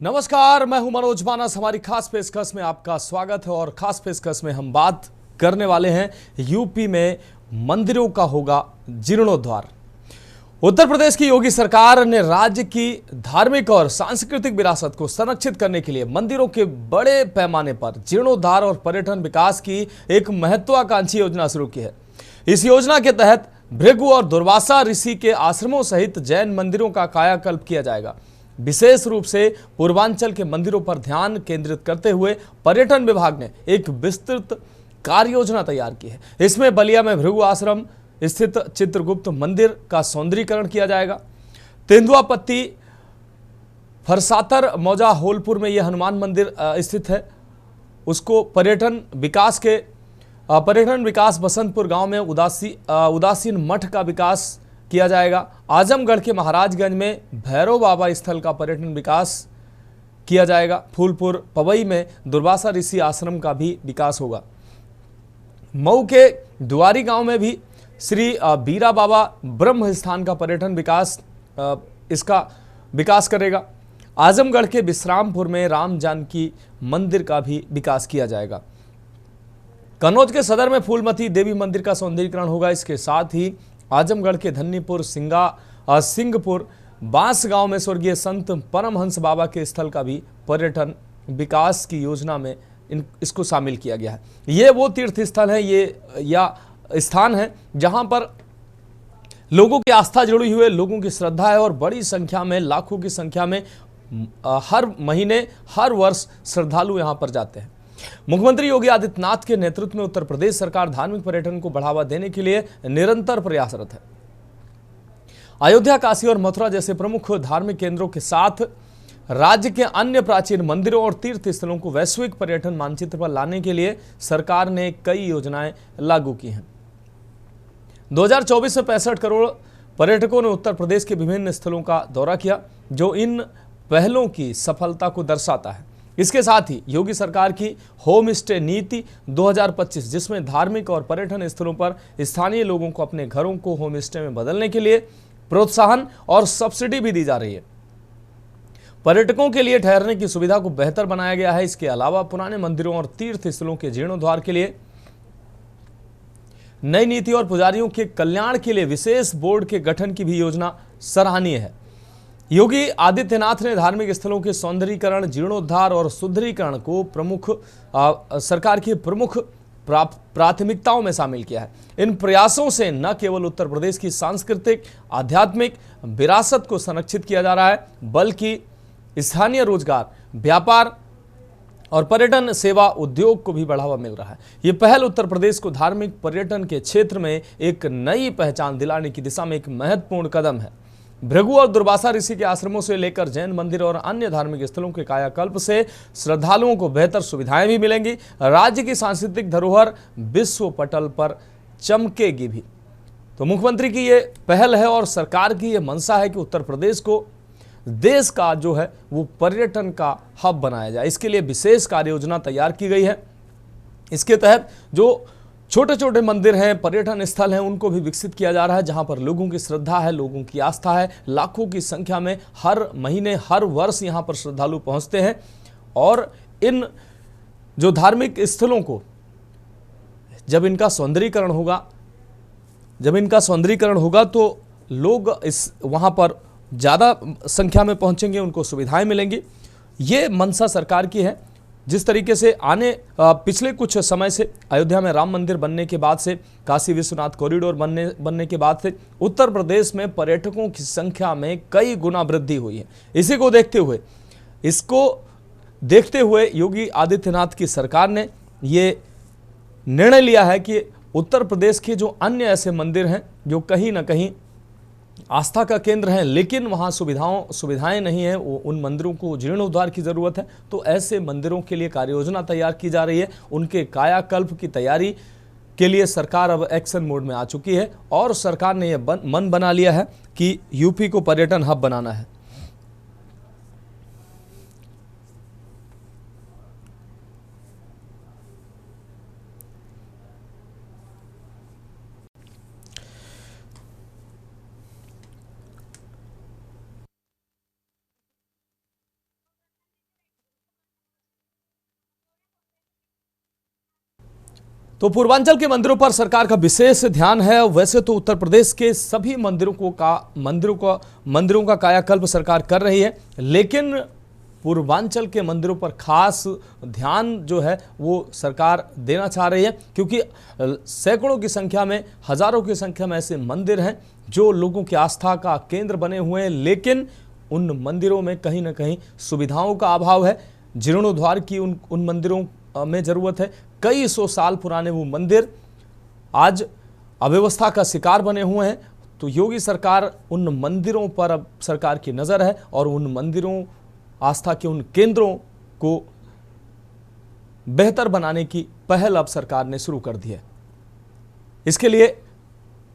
नमस्कार, मैं हूं मनोज मानस। हमारी खास पेशकश में आपका स्वागत है और खास पेशकश में हम बात करने वाले हैं यूपी में मंदिरों का होगा जीर्णोद्धार। उत्तर प्रदेश की योगी सरकार ने राज्य की धार्मिक और सांस्कृतिक विरासत को संरक्षित करने के लिए मंदिरों के बड़े पैमाने पर जीर्णोद्धार और पर्यटन विकास की एक महत्वाकांक्षी योजना शुरू की है। इस योजना के तहत भृगु और दुर्वासा ऋषि के आश्रमों सहित जैन मंदिरों का कायाकल्प किया जाएगा। विशेष रूप से पूर्वांचल के मंदिरों पर ध्यान केंद्रित करते हुए पर्यटन विभाग ने एक विस्तृत कार्य योजना तैयार की है। इसमें बलिया में भृगु आश्रम स्थित चित्रगुप्त मंदिर का सौंदर्यीकरण किया जाएगा। तेंदुआपत्ती फरसातर मौजा होलपुर में यह हनुमान मंदिर स्थित है, उसको पर्यटन विकास बसंतपुर गांव में उदासीन मठ का विकास किया जाएगा। आजमगढ़ के महाराजगंज में भैरव बाबा स्थल का पर्यटन विकास किया जाएगा। फूलपुर पवई में दुर्वासा ऋषि आश्रम का भी विकास होगा। मऊ के दुआरी गांव में भी श्री बीरा बाबा ब्रह्म स्थान का पर्यटन इसका विकास करेगा। आजमगढ़ के विश्रामपुर में राम जानकी मंदिर का भी विकास किया जाएगा। कन्नौज के सदर में फूलमती देवी मंदिर का सौंदर्यीकरण होगा। इसके साथ ही आजमगढ़ के धन्नीपुर सिंहपुर बांस गांव में स्वर्गीय संत परमहंस बाबा के स्थल का भी पर्यटन विकास की योजना में इसको शामिल किया गया है। ये वो तीर्थ स्थल है या स्थान है जहां पर लोगों की आस्था जुड़ी हुई है, लोगों की श्रद्धा है और बड़ी संख्या में, लाखों की संख्या में हर महीने हर वर्ष श्रद्धालु यहां पर जाते हैं। मुख्यमंत्री योगी आदित्यनाथ के नेतृत्व में उत्तर प्रदेश सरकार धार्मिक पर्यटन को बढ़ावा देने के लिए निरंतर प्रयासरत है। अयोध्या, काशी और मथुरा जैसे प्रमुख धार्मिक केंद्रों के साथ राज्य के अन्य प्राचीन मंदिरों और तीर्थ स्थलों को वैश्विक पर्यटन मानचित्र पर लाने के लिए सरकार ने कई योजनाएं लागू की हैं। 2024 में 65 करोड़ पर्यटकों ने उत्तर प्रदेश के विभिन्न स्थलों का दौरा किया, जो इन पहलों की सफलता को दर्शाता है। इसके साथ ही योगी सरकार की होम स्टे नीति 2025, जिसमें धार्मिक और पर्यटन स्थलों पर स्थानीय लोगों को अपने घरों को होम स्टे में बदलने के लिए प्रोत्साहन और सब्सिडी भी दी जा रही है। पर्यटकों के लिए ठहरने की सुविधा को बेहतर बनाया गया है। इसके अलावा पुराने मंदिरों और तीर्थ स्थलों के जीर्णोद्धार के लिए नई नीति और पुजारियों के कल्याण के लिए विशेष बोर्ड के गठन की भी योजना सराहनीय है। योगी आदित्यनाथ ने धार्मिक स्थलों के सौंदर्यीकरण, जीर्णोद्धार और सुदृढ़ीकरण को सरकार की प्रमुख प्राथमिकताओं में शामिल किया है। इन प्रयासों से न केवल उत्तर प्रदेश की सांस्कृतिक आध्यात्मिक विरासत को संरक्षित किया जा रहा है, बल्कि स्थानीय रोजगार, व्यापार और पर्यटन सेवा उद्योग को भी बढ़ावा मिल रहा है। ये पहल उत्तर प्रदेश को धार्मिक पर्यटन के क्षेत्र में एक नई पहचान दिलाने की दिशा में एक महत्वपूर्ण कदम है। भृगु और दुर्वासा ऋषि के आश्रमों से लेकर जैन मंदिर और अन्य धार्मिक स्थलों के कायाकल्प से श्रद्धालुओं को बेहतर सुविधाएं भी मिलेंगी। राज्य की सांस्कृतिक धरोहर विश्व पटल पर चमकेगी भी। तो मुख्यमंत्री की ये पहल है और सरकार की ये मंशा है कि उत्तर प्रदेश को देश का जो है वो पर्यटन का हब बनाया जाए। इसके लिए विशेष कार्य योजना तैयार की गई है। इसके तहत जो छोटे छोटे मंदिर हैं, पर्यटन स्थल हैं, उनको भी विकसित किया जा रहा है, जहां पर लोगों की श्रद्धा है, लोगों की आस्था है। लाखों की संख्या में हर महीने हर वर्ष यहां पर श्रद्धालु पहुंचते हैं और इन जो धार्मिक स्थलों को जब इनका सौंदर्यीकरण होगा तो लोग वहां पर ज़्यादा संख्या में पहुंचेंगे, उनको सुविधाएं मिलेंगी। ये मंशा सरकार की है। जिस तरीके से पिछले कुछ समय से अयोध्या में राम मंदिर बनने के बाद से, काशी विश्वनाथ कॉरिडोर बनने के बाद से उत्तर प्रदेश में पर्यटकों की संख्या में कई गुना वृद्धि हुई है। इसको देखते हुए योगी आदित्यनाथ की सरकार ने ये निर्णय लिया है कि उत्तर प्रदेश के जो अन्य ऐसे मंदिर हैं जो कहीं ना कहीं आस्था का केंद्र है, लेकिन वहाँ सुविधाएं नहीं है, उन मंदिरों को जीर्णोद्धार की ज़रूरत है। तो ऐसे मंदिरों के लिए कार्य योजना तैयार की जा रही है। उनके कायाकल्प की तैयारी के लिए सरकार अब एक्शन मोड में आ चुकी है और सरकार ने यह मन बना लिया है कि यूपी को पर्यटन हब बनाना है। तो पूर्वांचल के मंदिरों पर सरकार का विशेष ध्यान है। वैसे तो उत्तर प्रदेश के सभी मंदिरों का कायाकल्प सरकार कर रही है, लेकिन पूर्वांचल के मंदिरों पर खास ध्यान जो है वो सरकार देना चाह रही है, क्योंकि सैकड़ों की संख्या में, हजारों की संख्या में ऐसे मंदिर हैं जो लोगों की आस्था का केंद्र बने हुए हैं, लेकिन उन मंदिरों में कहीं ना कहीं सुविधाओं का अभाव है। जीर्णोद्धार की उन मंदिरों में ज़रूरत है। कई सौ साल पुराने वो मंदिर आज अव्यवस्था का शिकार बने हुए हैं। तो योगी सरकार उन मंदिरों पर अब सरकार की नज़र है और उन मंदिरों, आस्था के उन केंद्रों को बेहतर बनाने की पहल अब सरकार ने शुरू कर दी है। इसके लिए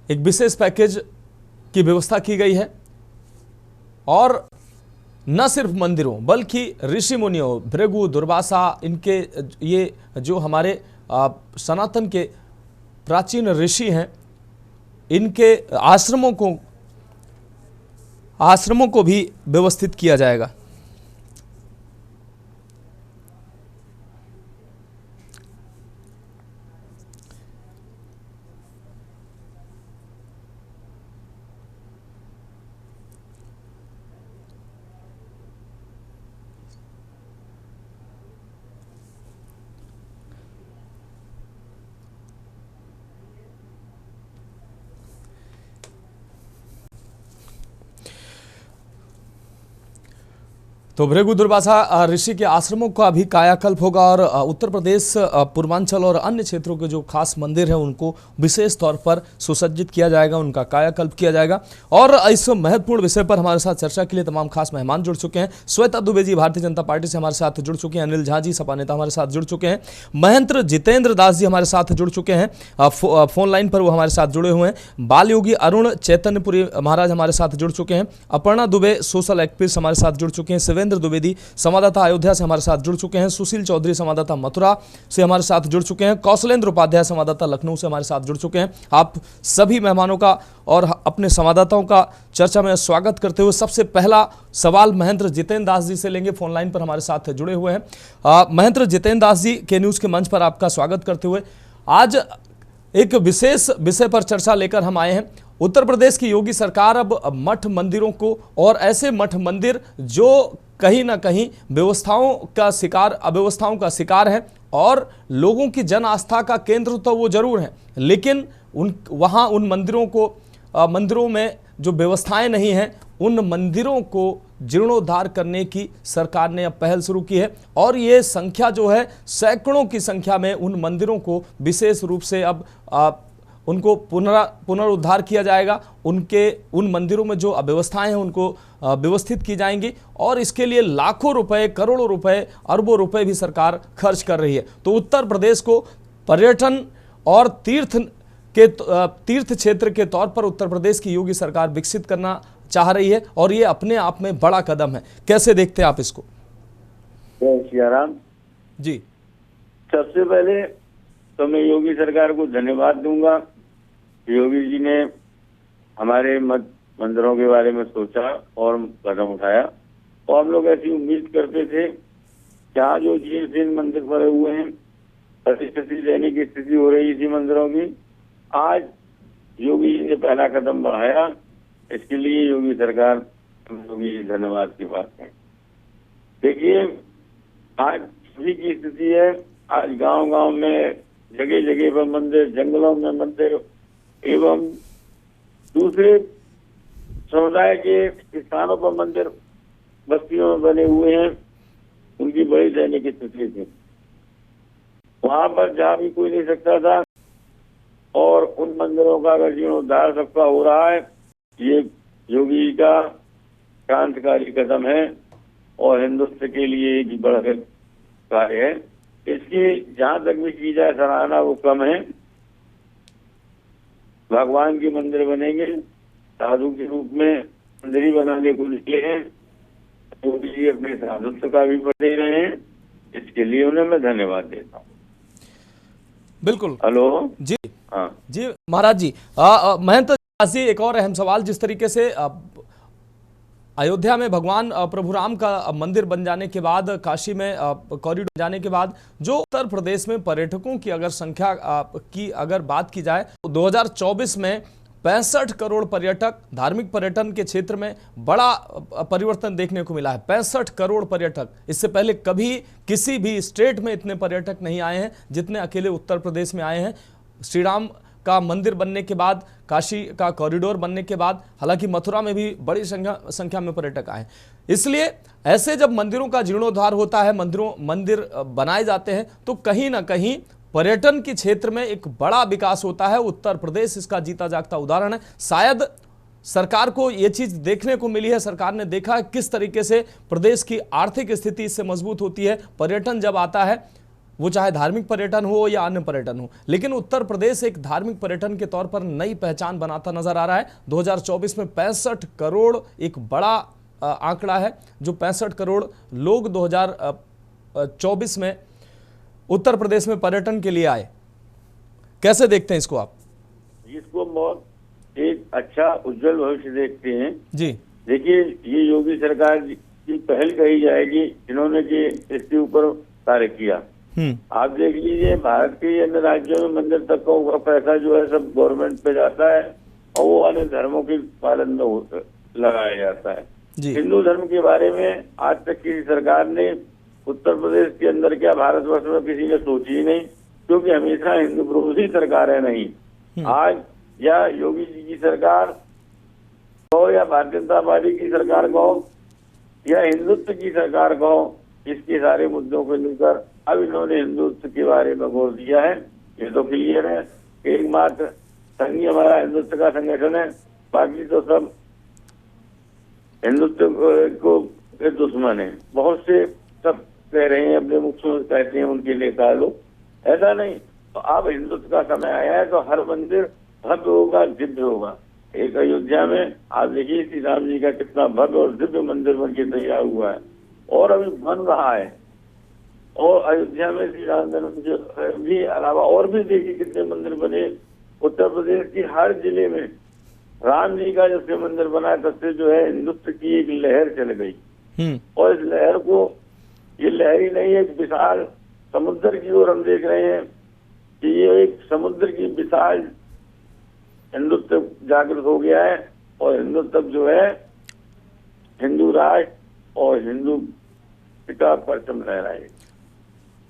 एक विशेष पैकेज की व्यवस्था की गई है और न सिर्फ मंदिरों बल्कि ऋषि मुनियों, भृगु, दुर्वासा, इनके ये जो हमारे सनातन के प्राचीन ऋषि हैं, इनके आश्रमों को भी व्यवस्थित किया जाएगा। तो भृगु, दुर्वासा ऋषि के आश्रमों का भी कायाकल्प होगा और उत्तर प्रदेश, पूर्वांचल और अन्य क्षेत्रों के जो खास मंदिर हैं उनको विशेष तौर पर सुसज्जित किया जाएगा, उनका कायाकल्प किया जाएगा। और इस महत्वपूर्ण विषय पर हमारे साथ चर्चा के लिए तमाम खास मेहमान जुड़ चुके हैं। श्वेता दुबे जी भारतीय जनता पार्टी से हमारे साथ जुड़ चुके हैं, अनिल झा जी सपा नेता हमारे साथ जुड़ चुके हैं, महंत जितेंद्र दास जी हमारे साथ जुड़ चुके हैं, फोन लाइन पर वो हमारे साथ जुड़े हुए हैं, बाल योगी अरुण चैतन्यपुरी महाराज हमारे साथ जुड़ चुके हैं, अपर्णा दुबे सोशल एक्टिविस्ट हमारे साथ जुड़ चुके हैं, शिवेंद्र द्विवेदी संवाददाता अयोध्या से हमारे साथ जुड़ चुके हैं, सुशील चौधरी संवाददाता मथुरा से हमारे साथ जुड़ चुके हैं, कौशलेंद्र उपाध्याय संवाददाता लखनऊ से हमारे साथ जुड़ चुके हैं। आप सभी मेहमानों का और अपने संवाददाताओं का चर्चा में स्वागत करते हुए सबसे पहला सवाल महेंद्र जितेंद्र दास जी से लेंगे, फोन लाइन पर हमारे साथ जुड़े हुए हैं। महेंद्र जितेंद्र दास जी, के न्यूज के मंच पर आपका स्वागत करते हुए आज एक विशेष विषय पर चर्चा लेकर हम आए हैं। उत्तर प्रदेश की योगी सरकार अब मठ मंदिरों को, और ऐसे मठ मंदिर जो कहीं ना कहीं अव्यवस्थाओं का शिकार है और लोगों की जन आस्था का केंद्र तो वो जरूर है, लेकिन उन मंदिरों में जो व्यवस्थाएं नहीं हैं, उन मंदिरों को जीर्णोद्धार करने की सरकार ने अब पहल शुरू की है और ये संख्या जो है सैकड़ों की संख्या में उन मंदिरों को विशेष रूप से अब उनको पुनरुद्धार किया जाएगा। उन मंदिरों में जो अव्यवस्थाएं हैं उनको व्यवस्थित की जाएंगी और इसके लिए लाखों रुपए, करोड़ों रुपए, अरबों रुपए भी सरकार खर्च कर रही है। तो उत्तर प्रदेश को पर्यटन और तीर्थ क्षेत्र के तौर पर उत्तर प्रदेश की योगी सरकार विकसित करना चाह रही है और ये अपने आप में बड़ा कदम है। कैसे देखते हैं आप इसको? जय सियाराम जी। सबसे पहले तो मैं योगी सरकार को धन्यवाद दूंगा। योगी जी ने हमारे मंदिरों के बारे में सोचा और कदम उठाया और हम लोग ऐसी उम्मीद करते थे जहाँ जो जीर्ण मंदिर पड़े हुए हैं, परिस्थिति रहने की स्थिति हो रही थी मंदिरों की, आज योगी जी ने पहला कदम बढ़ाया। इसके लिए योगी सरकार, योगी जी धन्यवाद की बात है। देखिए, आज सभी की स्थिति है, आज गांव-गांव में, जगह जगह पर मंदिर, जंगलों में मंदिर एवं दूसरे समुदाय के स्थानों पर मंदिर बस्तियों में बने हुए हैं। उनकी बड़ी दैनिक स्थिति थी, वहां पर जा भी कोई नहीं सकता था और उन मंदिरों का अगर जीर्णोद्धार सबका हो रहा है, ये योगी जी का क्रांतिकारी कदम है और हिंदुस्तान के लिए एक बड़ा कार्य है। इसकी जहां तक भी की जाए सराहना वो कम है। भगवान के मंदिर बनेंगे, साधु के रूप में मंदिर ही बनाने को निकले हैं, योगी जी अपने साधुत्व का भी दे रहे हैं। इसके लिए उन्हें मैं धन्यवाद देता हूँ। बिल्कुल। हेलो जी। हाँ जी महाराज जी, महंत जी, एक और अहम सवाल, जिस तरीके से अयोध्या में भगवान प्रभु राम का मंदिर बन जाने के बाद, काशी में कॉरिडोर जाने के बाद जो उत्तर प्रदेश में पर्यटकों की अगर संख्या की अगर बात की जाए तो 2024 में 65 करोड़ पर्यटक, धार्मिक पर्यटन के क्षेत्र में बड़ा परिवर्तन देखने को मिला है। 65 करोड़ पर्यटक, इससे पहले कभी किसी भी स्टेट में इतने पर्यटक नहीं आए हैं जितने अकेले उत्तर प्रदेश में आए हैं। श्री राम का मंदिर बनने के बाद, काशी का कॉरिडोर बनने के बाद, हालांकि मथुरा में भी बड़ी संख्या में पर्यटक आए। इसलिए ऐसे जब मंदिरों का जीर्णोद्धार होता है, मंदिर बनाए जाते हैं, तो कहीं ना कहीं पर्यटन के क्षेत्र में एक बड़ा विकास होता है। उत्तर प्रदेश इसका जीता जागता उदाहरण है। शायद सरकार को यह चीज देखने को मिली है, सरकार ने देखा है किस तरीके से प्रदेश की आर्थिक स्थिति इससे मजबूत होती है। पर्यटन जब आता है, वो चाहे धार्मिक पर्यटन हो या अन्य पर्यटन हो, लेकिन उत्तर प्रदेश एक धार्मिक पर्यटन के तौर पर नई पहचान बनाता नजर आ रहा है। 2024 में 65 करोड़ एक बड़ा आंकड़ा है। जो 65 करोड़ लोग 2024 में उत्तर प्रदेश में पर्यटन के लिए आए, कैसे देखते हैं इसको आप? इसको बहुत एक अच्छा उज्जवल भविष्य देखते हैं जी। देखिए, ये योगी सरकार की पहल कही जाएगी जिन्होंने कि इसके ऊपर कार्य किया। आप देख लीजिए, भारत के अन्य राज्यों में मंदिर तक का पैसा जो है सब गवर्नमेंट पे जाता है और वो अन्य धर्मों के पालन में लगाया जाता है। हिंदू धर्म के बारे में आज तक किसी सरकार ने उत्तर प्रदेश के अंदर क्या भारतवर्ष में किसी ने सोची ही नहीं, क्योंकि हमेशा हिंदू विरोधी सरकारें नहीं। आज या योगी जी की सरकार कहो या भारतीय जनता पार्टी की सरकार कहो या हिंदुत्व की सरकार कहो, इसके सारे मुद्दों को लेकर अब इन्होंने हिंदुत्व के बारे में गौर दिया है। ये तो क्लियर है, एकमात्र संघ हमारा हिंदुत्व का संगठन है, बाकी तो सब हिंदुत्व को दुश्मन है। बहुत से सब कह रहे हैं, अपने मुख से कहते हैं उनके लिए कहा लो, ऐसा नहीं। तो अब हिंदुत्व का समय आया है तो हर मंदिर भव्य होगा, दिव्य होगा। एक अयोध्या में आप देखिए श्री राम जी का कितना भव्य और दिव्य मंदिर बन के तैयार हुआ है और अभी बन रहा है। और अयोध्या में श्री राम जन्म भी अलावा और भी देखिए कितने मंदिर बने। उत्तर प्रदेश की हर जिले में राम जी का जब से मंदिर बना तब से जो है हिंदुत्व की एक लहर चल गई। और इस लहर को, ये लहर ही नहीं, एक विशाल समुद्र की ओर हम देख रहे हैं कि ये एक समुद्र की विशाल हिंदुत्व जागृत हो गया है। और हिंदुत्व जो है हिंदू राष्ट्र और हिंदू का परचम लहराए।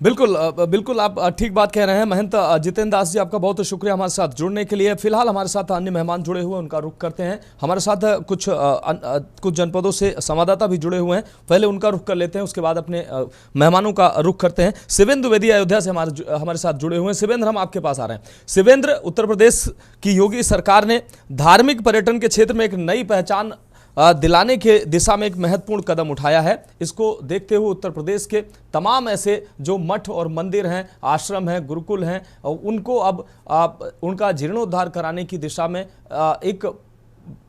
बिल्कुल आप ठीक बात कह रहे हैं। महंत जितेंद्र दास जी, आपका बहुत शुक्रिया हमारे साथ जुड़ने के लिए। फिलहाल हमारे साथ अन्य मेहमान जुड़े हुए, उनका रुख करते हैं। हमारे साथ कुछ जनपदों से संवाददाता भी जुड़े हुए हैं, पहले उनका रुख कर लेते हैं, उसके बाद अपने मेहमानों का रुख करते हैं। शिवेंद्र द्विवेदी अयोध्या से हमारे साथ जुड़े हुए हैं। शिवेंद्र, हम आपके पास आ रहे हैं। शिवेंद्र, उत्तर प्रदेश की योगी सरकार ने धार्मिक पर्यटन के क्षेत्र में एक नई पहचान दिलाने के दिशा में एक महत्वपूर्ण कदम उठाया है। इसको देखते हुए उत्तर प्रदेश के तमाम ऐसे जो मठ और मंदिर हैं, आश्रम हैं, गुरुकुल हैं, उनको अब उनका जीर्णोद्धार कराने की दिशा में एक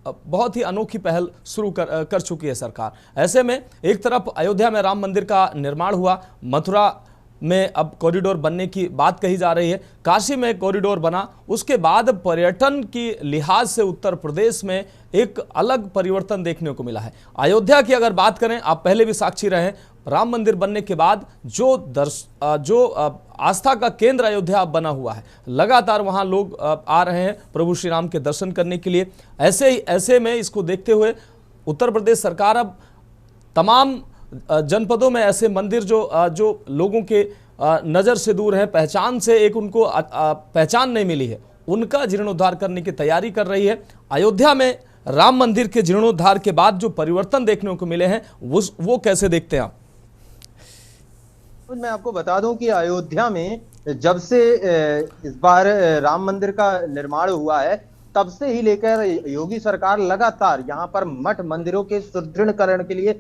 बहुत ही अनोखी पहल शुरू कर चुकी है सरकार। ऐसे में एक तरफ अयोध्या में राम मंदिर का निर्माण हुआ, मथुरा में अब कॉरिडोर बनने की बात कही जा रही है, काशी में कॉरिडोर बना, उसके बाद पर्यटन की लिहाज से उत्तर प्रदेश में एक अलग परिवर्तन देखने को मिला है। अयोध्या की अगर बात करें, आप पहले भी साक्षी रहे, राम मंदिर बनने के बाद जो आस्था का केंद्र अयोध्या बना हुआ है, लगातार वहां लोग आ रहे हैं प्रभु श्री राम के दर्शन करने के लिए। ऐसे में इसको देखते हुए उत्तर प्रदेश सरकार अब तमाम जनपदों में ऐसे मंदिर जो लोगों के नज़र से दूर है, पहचान से एक उनको पहचान नहीं मिली है, उनका जीर्णोद्धार करने की तैयारी कर रही है। अयोध्या में राम मंदिर के जीर्णोद्धार के बाद जो परिवर्तन देखने को मिले हैं, वो कैसे देखते हैं आप? मैं आपको बता दूं कि अयोध्या में जब से इस बार राम मंदिर का निर्माण हुआ है, तब से ही लेकर योगी सरकार लगातार यहाँ पर मठ मंदिरों के सुदृढ़ीकरण के लिए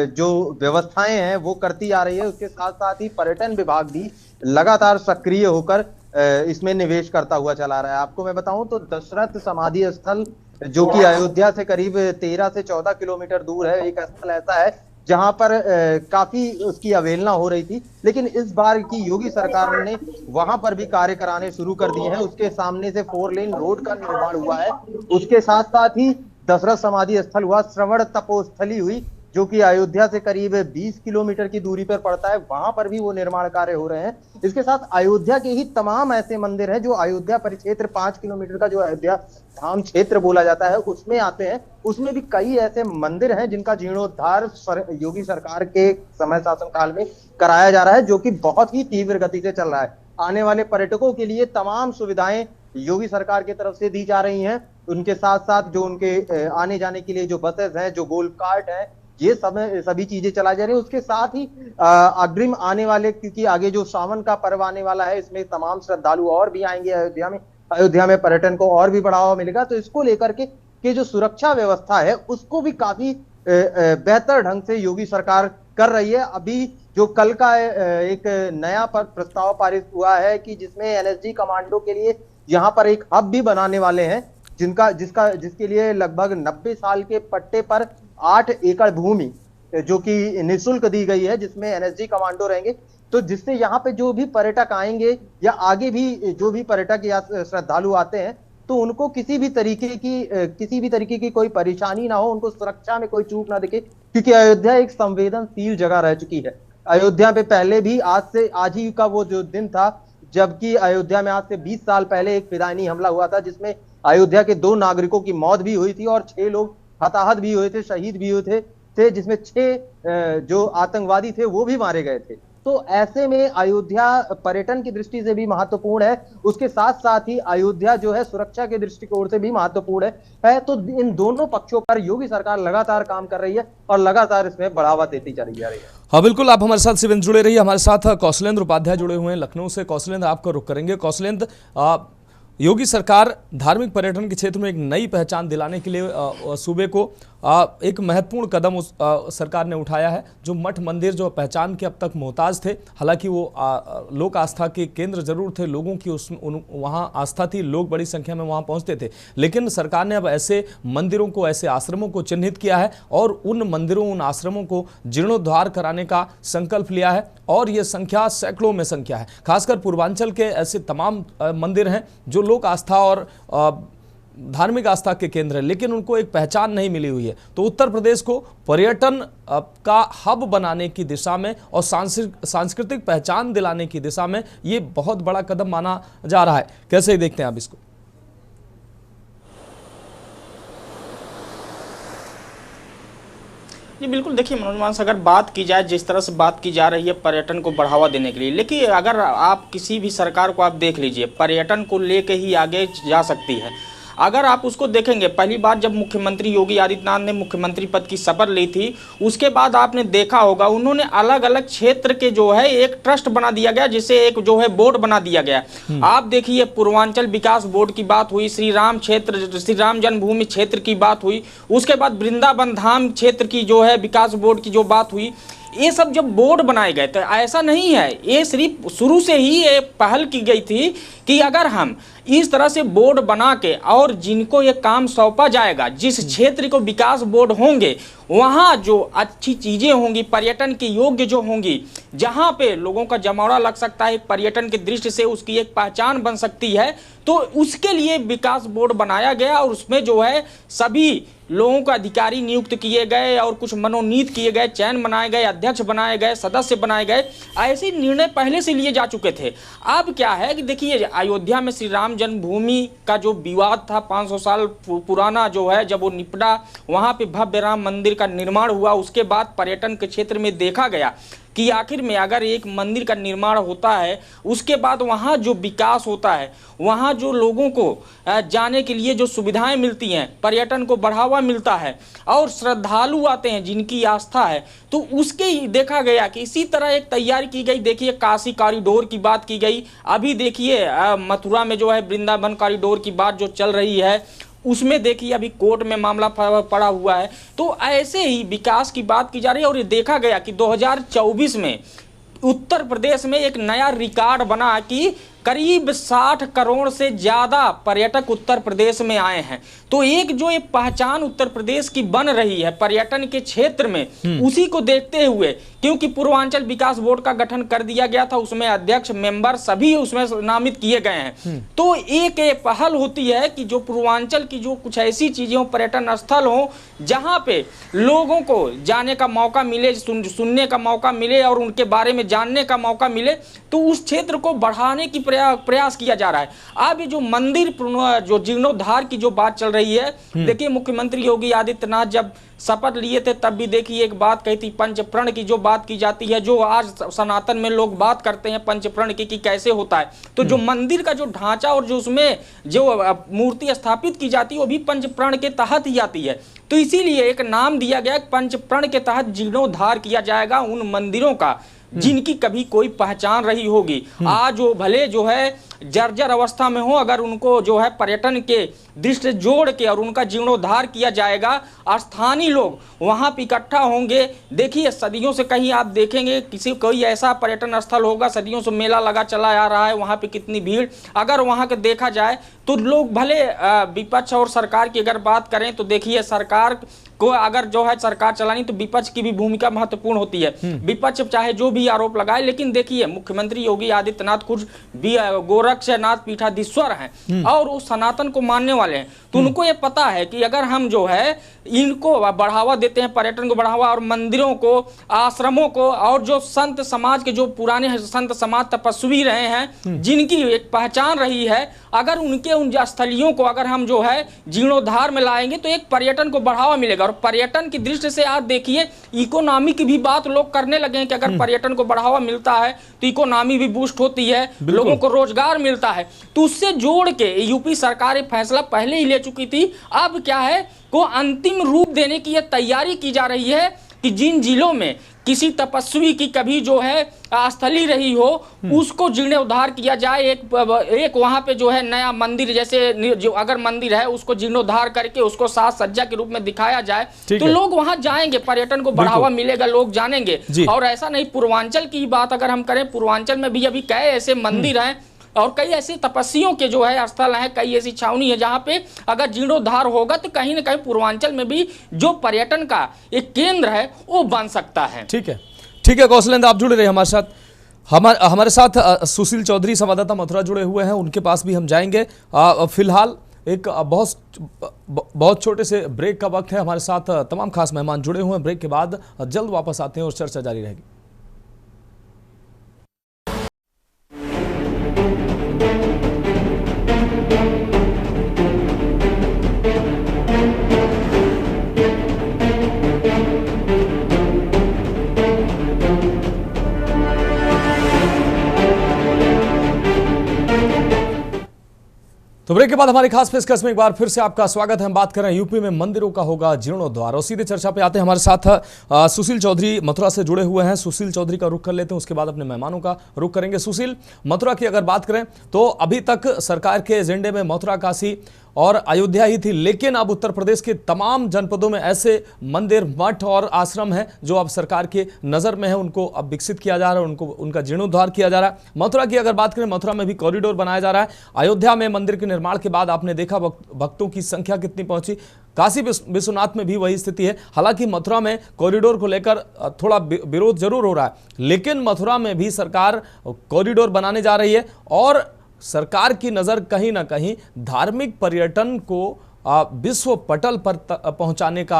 जो व्यवस्थाएं हैं वो करती आ रही है। उसके साथ साथ ही पर्यटन विभाग भी लगातार सक्रिय होकर इसमें निवेश करता हुआ चला रहा है। आपको मैं बताऊं तो दशरथ समाधि स्थल जो कि अयोध्या से करीब 13 से 14 किलोमीटर दूर है, एक स्थल ऐसा है जहां पर काफी उसकी अवहेलना हो रही थी, लेकिन इस बार की योगी सरकार ने वहां पर भी कार्य कराने शुरू कर दिए हैं। उसके सामने से 4 लेन रोड का निर्माण हुआ है। उसके साथ साथ ही दशरथ समाधि स्थल हुआ, श्रवण तपोस्थली हुई, जो कि अयोध्या से करीब 20 किलोमीटर की दूरी पर पड़ता है, वहां पर भी वो निर्माण कार्य हो रहे हैं। इसके साथ अयोध्या के ही तमाम ऐसे मंदिर हैं जो अयोध्या परिक्षेत्र 5 किलोमीटर का जो अयोध्या धाम क्षेत्र बोला जाता है उसमें आते हैं। उसमें भी कई ऐसे मंदिर हैं जिनका जीर्णोद्धार योगी सरकार के समय शासन काल में कराया जा रहा है, जो कि बहुत ही तीव्र गति से चल रहा है। आने वाले पर्यटकों के लिए तमाम सुविधाएं योगी सरकार की तरफ से दी जा रही हैं। उनके साथ साथ जो उनके आने जाने के लिए जो बसेस हैं, जो गोल्फ कार्ट है, ये सभी चीजें चलाई जा रही है। उसके साथ ही अग्रिम आने वाले, क्योंकि आगे जो सावन का पर्व आने वाला है, इसमें तमाम श्रद्धालु और भी आएंगे अयोध्या में पर्यटन को और भी बढ़ावा मिलेगा। तो इसको लेकर के जो सुरक्षा व्यवस्था है उसको भी काफी बेहतर ढंग से योगी सरकार कर रही है। अभी जो कल का एक नया प्रस्ताव पारित हुआ है कि जिसमें एनएसजी कमांडो के लिए यहाँ पर एक हब भी बनाने वाले हैं, जिसके लिए लगभग 90 साल के पट्टे पर 8 एकड़ भूमि जो कि निःशुल्क दी गई है, जिसमें एनएसजी कमांडो रहेंगे। तो जिससे यहाँ पे जो भी पर्यटक आएंगे या आगे भी जो भी पर्यटक या श्रद्धालु आते हैं, तो उनको किसी भी तरीके की कोई परेशानी ना हो, उनको सुरक्षा में कोई चूक ना दिखे, क्योंकि अयोध्या एक संवेदनशील जगह रह चुकी है। अयोध्या पे पहले भी आज ही का वो जो दिन था जबकि अयोध्या में आज से 20 साल पहले एक फिदायनी हमला हुआ था, जिसमें अयोध्या के 2 नागरिकों की मौत भी हुई थी और 6 लोग हताहत भी हुए थे, शहीद भी हुए थे, जिसमें 6 जो आतंकवादी थे वो भी मारे गए थे। तो ऐसे में अयोध्या पर्यटन की दृष्टि से भी महत्वपूर्ण है, उसके साथ साथ ही अयोध्या जो है सुरक्षा के दृष्टिकोण से भी महत्वपूर्ण है। तो इन दोनों पक्षों पर योगी सरकार लगातार काम कर रही है और लगातार इसमें बढ़ावा देती जा रही है। हाँ बिल्कुल, आप हमारे साथ शिवेंद्र जुड़े रहिए। हमारे साथ कौशलेंद्र उपाध्याय जुड़े हुए हैं लखनऊ से। कौशलेंद्र, आपका रुख करेंगे। कौशलेंद्र, योगी सरकार धार्मिक पर्यटन के क्षेत्र में एक नई पहचान दिलाने के लिए सूबे को एक महत्वपूर्ण कदम सरकार ने उठाया है। जो मठ मंदिर जो पहचान के अब तक मोहताज थे, हालांकि वो लोक आस्था के केंद्र जरूर थे, लोगों की वहाँ आस्था थी, लोग बड़ी संख्या में वहाँ पहुँचते थे, लेकिन सरकार ने अब ऐसे मंदिरों को, ऐसे आश्रमों को चिन्हित किया है और उन मंदिरों, उन आश्रमों को जीर्णोद्धार कराने का संकल्प लिया है। और ये संख्या सैकड़ों में संख्या है। खासकर पूर्वांचल के ऐसे तमाम मंदिर हैं जो लोक आस्था और धार्मिक आस्था के केंद्र है, लेकिन उनको एक पहचान नहीं मिली हुई है। तो उत्तर प्रदेश को पर्यटन का हब बनाने की दिशा में और सांस्कृतिक पहचान दिलाने की दिशा में ये बहुत बड़ा कदम माना जा रहा है। कैसे देखते हैं आप इसको? जी बिल्कुल, देखिए मनोज, अगर बात की जाए जिस तरह से बात की जा रही है पर्यटन को बढ़ावा देने के लिए, लेकिन अगर आप किसी भी सरकार को आप देख लीजिए, पर्यटन को लेके ही आगे जा सकती है। अगर आप उसको देखेंगे, पहली बार जब मुख्यमंत्री योगी आदित्यनाथ ने मुख्यमंत्री पद की शपथ ली थी, उसके बाद आपने देखा होगा उन्होंने अलग अलग क्षेत्र के जो है एक ट्रस्ट बना दिया गया, जिसे एक जो है बोर्ड बना दिया गया। आप देखिए, पूर्वांचल विकास बोर्ड की बात हुई, श्री राम जन्मभूमि क्षेत्र की बात हुई, उसके बाद वृंदावन धाम क्षेत्र की जो है विकास बोर्ड की जो बात हुई। ये सब जब बोर्ड बनाए गए तो ऐसा नहीं है, ये सिर्फ शुरू से ही ये पहल की गई थी कि अगर हम इस तरह से बोर्ड बना के और जिनको ये काम सौंपा जाएगा, जिस क्षेत्र को विकास बोर्ड होंगे, वहाँ जो अच्छी चीज़ें होंगी, पर्यटन के योग्य जो होंगी, जहाँ पे लोगों का जमावड़ा लग सकता है, पर्यटन की दृष्टि से उसकी एक पहचान बन सकती है, तो उसके लिए विकास बोर्ड बनाया गया और उसमें जो है सभी लोगों को अधिकारी नियुक्त किए गए और कुछ मनोनीत किए गए, चयन बनाए गए, अध्यक्ष बनाए गए, सदस्य बनाए गए। ऐसे निर्णय पहले से लिए जा चुके थे। अब क्या है कि देखिए, अयोध्या में श्री राम जन्मभूमि का जो विवाद था 500 साल पुराना जो है, जब वो निपटा, वहाँ पे भव्य राम मंदिर का निर्माण हुआ। उसके बाद पर्यटन के क्षेत्र में देखा गया कि आखिर में अगर एक मंदिर का निर्माण होता है, उसके बाद वहाँ जो विकास होता है, वहाँ जो लोगों को जाने के लिए जो सुविधाएं मिलती हैं, पर्यटन को बढ़ावा मिलता है और श्रद्धालु आते हैं जिनकी आस्था है, तो उसके ही देखा गया कि इसी तरह एक तैयारी की गई। देखिए, काशी कॉरिडोर की बात की गई, अभी देखिए मथुरा में जो है वृंदावन कॉरिडोर की बात जो चल रही है, उसमें देखिए अभी कोर्ट में मामला पड़ा हुआ है। तो ऐसे ही विकास की बात की जा रही है और ये देखा गया कि 2024 में उत्तर प्रदेश में एक नया रिकॉर्ड बना कि करीब 60 करोड़ से ज्यादा पर्यटक उत्तर प्रदेश में आए हैं। तो एक जो ये पहचान उत्तर प्रदेश की बन रही है पर्यटन के क्षेत्र में, उसी को देखते हुए, क्योंकि पूर्वांचल विकास बोर्ड का गठन कर दिया गया था, उसमें अध्यक्ष मेंबर सभी उसमें नामित किए गए हैं। तो एक ये पहल होती है कि जो पूर्वांचल की जो कुछ ऐसी चीजें हो, पर्यटन स्थल हो, जहां पे लोगों को जाने का मौका मिले, सुनने का मौका मिले और उनके बारे में जानने का मौका मिले, तो उस क्षेत्र को बढ़ाने की प्रयास किया जा रहा है। अब ये जो मंदिर जो जीर्णोद्धार की जो बात चल रही है, देखिए मुख्यमंत्री योगी आदित्यनाथ जब शपथ लिए थे तब भी देखिए एक बात कही थी, पंचप्रण की जो बात की जाती है, जो आज सनातन में लोग बात करते हैं पंचप्रण की कि कैसे होता है, तो जो मंदिर का जो ढांचा और जो उसमें जो मूर्ति स्थापित की जाती है वो भी पंचप्रण के तहत ही आती है। तो इसीलिए एक नाम दिया गया, पंचप्रण के तहत जीर्णोद्धार किया जाएगा उन मंदिरों का जिनकी कभी कोई पहचान रही होगी। आज वो भले जो है जर्जर अवस्था में हो, अगर उनको जो है पर्यटन के दृष्टि जोड़ के और उनका जीर्णोद्धार किया जाएगा, स्थानीय लोग वहां पर इकट्ठा होंगे। देखिए सदियों से कहीं आप देखेंगे किसी कोई ऐसा पर्यटन स्थल होगा, सदियों से मेला लगा चला आ रहा है, वहां पे कितनी भीड़, अगर वहां के देखा जाए तो लोग भले विपक्ष और सरकार की अगर बात करें तो देखिए सरकार को अगर जो है सरकार चलानी तो विपक्ष की भी भूमिका महत्वपूर्ण होती है। विपक्ष चाहे जो भी आरोप लगाए, लेकिन देखिए मुख्यमंत्री योगी आदित्यनाथ कुछ भी गोरक्षनाथ पीठाधीश्वर हैं और वो सनातन को मानने वाले हैं, तो उनको ये पता है कि अगर हम जो है इनको बढ़ावा देते हैं, पर्यटन को बढ़ावा, और मंदिरों को, आश्रमों को, और जो संत समाज के जो पुराने संत समाज तपस्वी रहे हैं जिनकी एक पहचान रही है, अगर उनके उन स्थलियों को अगर हम जो है जीर्णोद्धार में लाएंगे तो एक पर्यटन को बढ़ावा मिलेगा। और पर्यटन की दृष्टि से आप देखिए इकोनॉमी की भी बात लोग करने लगे हैं कि अगर पर्यटन को बढ़ावा मिलता है तो इकोनॉमी भी बूस्ट होती है, लोगों को रोजगार मिलता है। तो उससे जोड़ के यूपी सरकार ये फैसला पहले ही ले चुकी थी, अब क्या है को अंतिम रूप देने की ये तैयारी की जा रही है कि जिन जिलों में किसी तपस्वी की कभी जो है स्थली रही हो उसको जीर्णोद्धार किया जाए। एक वहां पे जो है नया मंदिर, जैसे जो अगर मंदिर है उसको जीर्णोद्धार करके उसको साज सज्जा के रूप में दिखाया जाए तो लोग वहां जाएंगे, पर्यटन को बढ़ावा मिलेगा, लोग जानेंगे। और ऐसा नहीं, पूर्वांचल की बात अगर हम करें, पूर्वांचल में भी अभी कई ऐसे मंदिर हैं और कई ऐसे तपस्वियों के जो है स्थल हैं, कई ऐसी छावनी है जहां पे अगर जीर्णोद्धार होगा तो कहीं ना कहीं पूर्वांचल में भी जो पर्यटन का एक केंद्र है वो बन सकता है। ठीक है कौशलेंद्र, आप जुड़े रहे हमारे साथ। हमारे साथ सुशील चौधरी संवाददाता मथुरा जुड़े हुए हैं, उनके पास भी हम जाएंगे। फिलहाल एक बहुत छोटे से ब्रेक का वक्त है। हमारे साथ तमाम खास मेहमान जुड़े हुए हैं। ब्रेक के बाद जल्द वापस आते हैं और चर्चा जारी रहेगी। तो ब्रेक के बाद हमारी खास पेशकश में एक बार फिर से आपका स्वागत है। हम बात कर रहे हैं यूपी में मंदिरों का होगा जीर्णोद्धार और सीधे चर्चा पे आते हैं। हमारे साथ सुशील चौधरी मथुरा से जुड़े हुए हैं। सुशील चौधरी का रुख कर लेते हैं, उसके बाद अपने मेहमानों का रुख करेंगे। सुशील, मथुरा की अगर बात करें तो अभी तक सरकार के एजेंडे में मथुरा, काशी और अयोध्या ही थी, लेकिन अब उत्तर प्रदेश के तमाम जनपदों में ऐसे मंदिर, मठ और आश्रम हैं जो अब सरकार के नज़र में है, उनको अब विकसित किया जा रहा है, उनका जीर्णोद्धार किया जा रहा है। मथुरा की अगर बात करें, मथुरा में भी कॉरिडोर बनाया जा रहा है। अयोध्या में मंदिर के निर्माण के बाद आपने देखा भक्तों की संख्या कितनी पहुंची। काशी विश्वनाथ में भी वही स्थिति है। हालांकि मथुरा में कॉरिडोर को लेकर थोड़ा विरोध जरूर हो रहा है, लेकिन मथुरा में भी सरकार कॉरिडोर बनाने जा रही है और सरकार की नज़र कहीं ना कहीं धार्मिक पर्यटन को विश्व पटल पर पहुंचाने का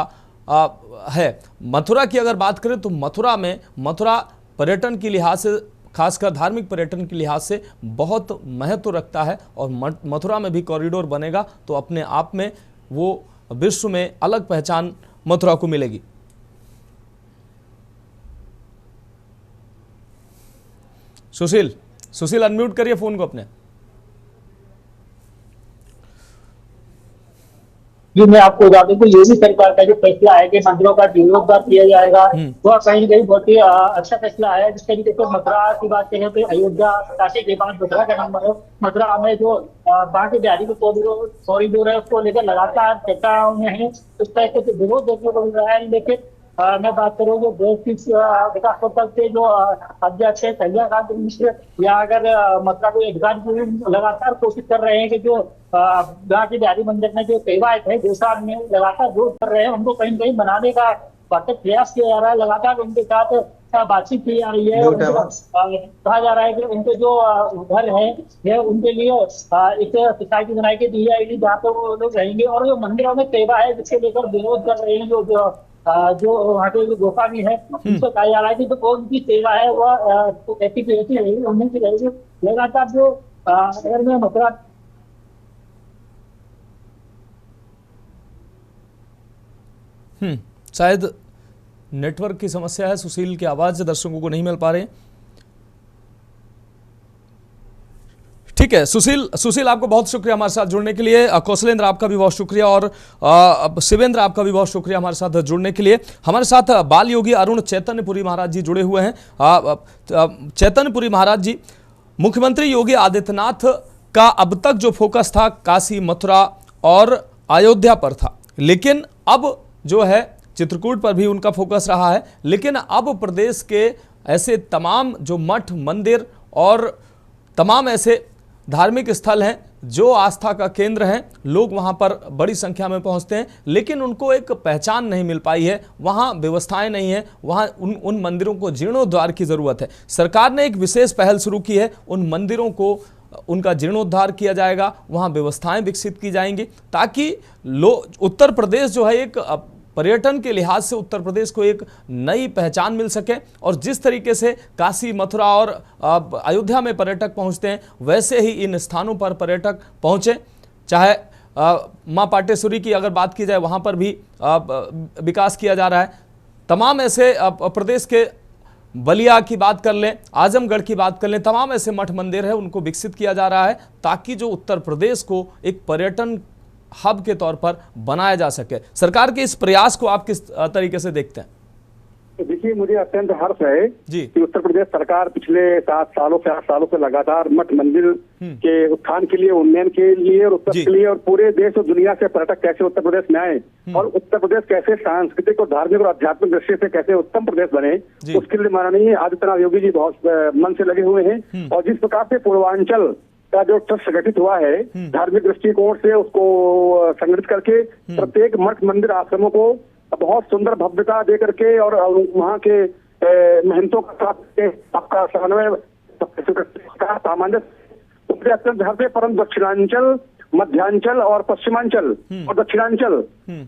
है। मथुरा की अगर बात करें तो मथुरा पर्यटन के लिहाज से, खासकर धार्मिक पर्यटन के लिहाज से बहुत महत्व रखता है और मथुरा में भी कॉरिडोर बनेगा तो अपने आप में वो विश्व में अलग पहचान मथुरा को मिलेगी। सुशील अनम्यूट करिए फोन को अपने। जी, मैं आपको बता दूं कि योगी सरकार का जो फैसला है कि मंदिरों का जीर्णोद्धार किया जाएगा, वह कहीं कहीं बहुत ही अच्छा फैसला है। जिस तरीके से मथुरा की बात करें तो अयोध्या, काशी के बाद मथुरा का नंबर है। मथुरा में जो बांके बिहारी को कॉरिडोर है उसको लेकर लगातार चर्चा में है। इस तरह से विरोध देखने को मिल रहा है, लेकिन मैं बात करूँ जो देश की विकास परिषद के जो अध्यक्ष है संजय कांत मिश्र, या अगर मतलब अधिकारी लगातार कोशिश कर रहे हैं कि जो यहाँ के बिहारी मंदिर में जो सेवाएं है देशा में लगातार विरोध कर रहे हैं, उनको कहीं कहीं बनाने का भरसक प्रयास किया जा रहा है। लगातार उनके साथ बातचीत की जा रही है। कहा जा रहा है कि उनके जो घर है ये उनके लिए एक सोसाइटी बनाई के दी जाएगी जहाँ पे वो लोग रहेंगे, और जो मंदिरों में सेवा है जिसके लेकर विरोध कर रहे हैं जो वहाँ के जो गोस्वामी है उनसे कहा जा रहा है कि जो उनकी सेवा है वह ऐसी की ऐसी रहेगी, उन्हीं की रहेगी। लगातार जो अगर मैं मथुरा शायद नेटवर्क की समस्या है, सुशील की आवाज दर्शकों को नहीं मिल पा रही। ठीक है सुशील आपको बहुत शुक्रिया हमारे साथ जुड़ने के लिए। कौशलेंद्र आपका भी बहुत शुक्रिया, और शिवेंद्र आपका भी बहुत शुक्रिया हमारे साथ जुड़ने के लिए। हमारे साथ बाल योगी अरुण चैतन्यपुरी महाराज जी जुड़े हुए हैं। चैतन्यपुरी महाराज जी, मुख्यमंत्री योगी आदित्यनाथ का अब तक जो फोकस था काशी, मथुरा और अयोध्या पर था, लेकिन अब जो है चित्रकूट पर भी उनका फोकस रहा है। लेकिन अब प्रदेश के ऐसे तमाम जो मठ, मंदिर और तमाम ऐसे धार्मिक स्थल हैं जो आस्था का केंद्र हैं, लोग वहां पर बड़ी संख्या में पहुंचते हैं, लेकिन उनको एक पहचान नहीं मिल पाई है, वहां व्यवस्थाएं नहीं है, वहां उन मंदिरों को जीर्णोद्धार की ज़रूरत है। सरकार ने एक विशेष पहल शुरू की है, उन मंदिरों को उनका जीर्णोद्धार किया जाएगा, वहां व्यवस्थाएं विकसित की जाएंगी, ताकि उत्तर प्रदेश जो है एक पर्यटन के लिहाज से उत्तर प्रदेश को एक नई पहचान मिल सके। और जिस तरीके से काशी, मथुरा और अयोध्या में पर्यटक पहुंचते हैं, वैसे ही इन स्थानों पर पर्यटक पहुंचे। चाहे मां पाटेश्वरी की अगर बात की जाए, वहां पर भी विकास किया जा रहा है। तमाम ऐसे प्रदेश के बलिया की बात कर लें, आजमगढ़ की बात कर लें, तमाम ऐसे मठ मंदिर है, उनको विकसित किया जा रहा है ताकि जो उत्तर प्रदेश को एक पर्यटन हब के तौर पर बनाया जा सके। सरकार के इस प्रयास को आप किस तरीके से देखते हैं? देखिए, मुझे अत्यंत हर्ष है जी कि उत्तर प्रदेश सरकार पिछले 7 सालों से 8 सालों से लगातार मठ मंदिर के उत्थान के लिए, उन्नयन के लिए और उत्तर के लिए और पूरे देश और दुनिया से पर्यटक कैसे उत्तर प्रदेश में आए और उत्तर प्रदेश कैसे सांस्कृतिक और धार्मिक और आध्यात्मिक दृष्टि से कैसे उत्तम प्रदेश बने, उसके लिए माननीय आदित्यनाथ योगी जी बहुत मन से लगे हुए हैं। और जिस प्रकार से पूर्वांचल का जो ट्रस्ट गठित हुआ है धार्मिक दृष्टिकोण से, उसको संगठित करके प्रत्येक मठ मंदिर आश्रमों को बहुत सुंदर भव्यता दे करके और वहाँ के महंतों का आपका समन्वय सामंजस्य अत्यंत हर से, परम दक्षिणांचल, मध्यांचल और पश्चिमांचल और दक्षिणांचल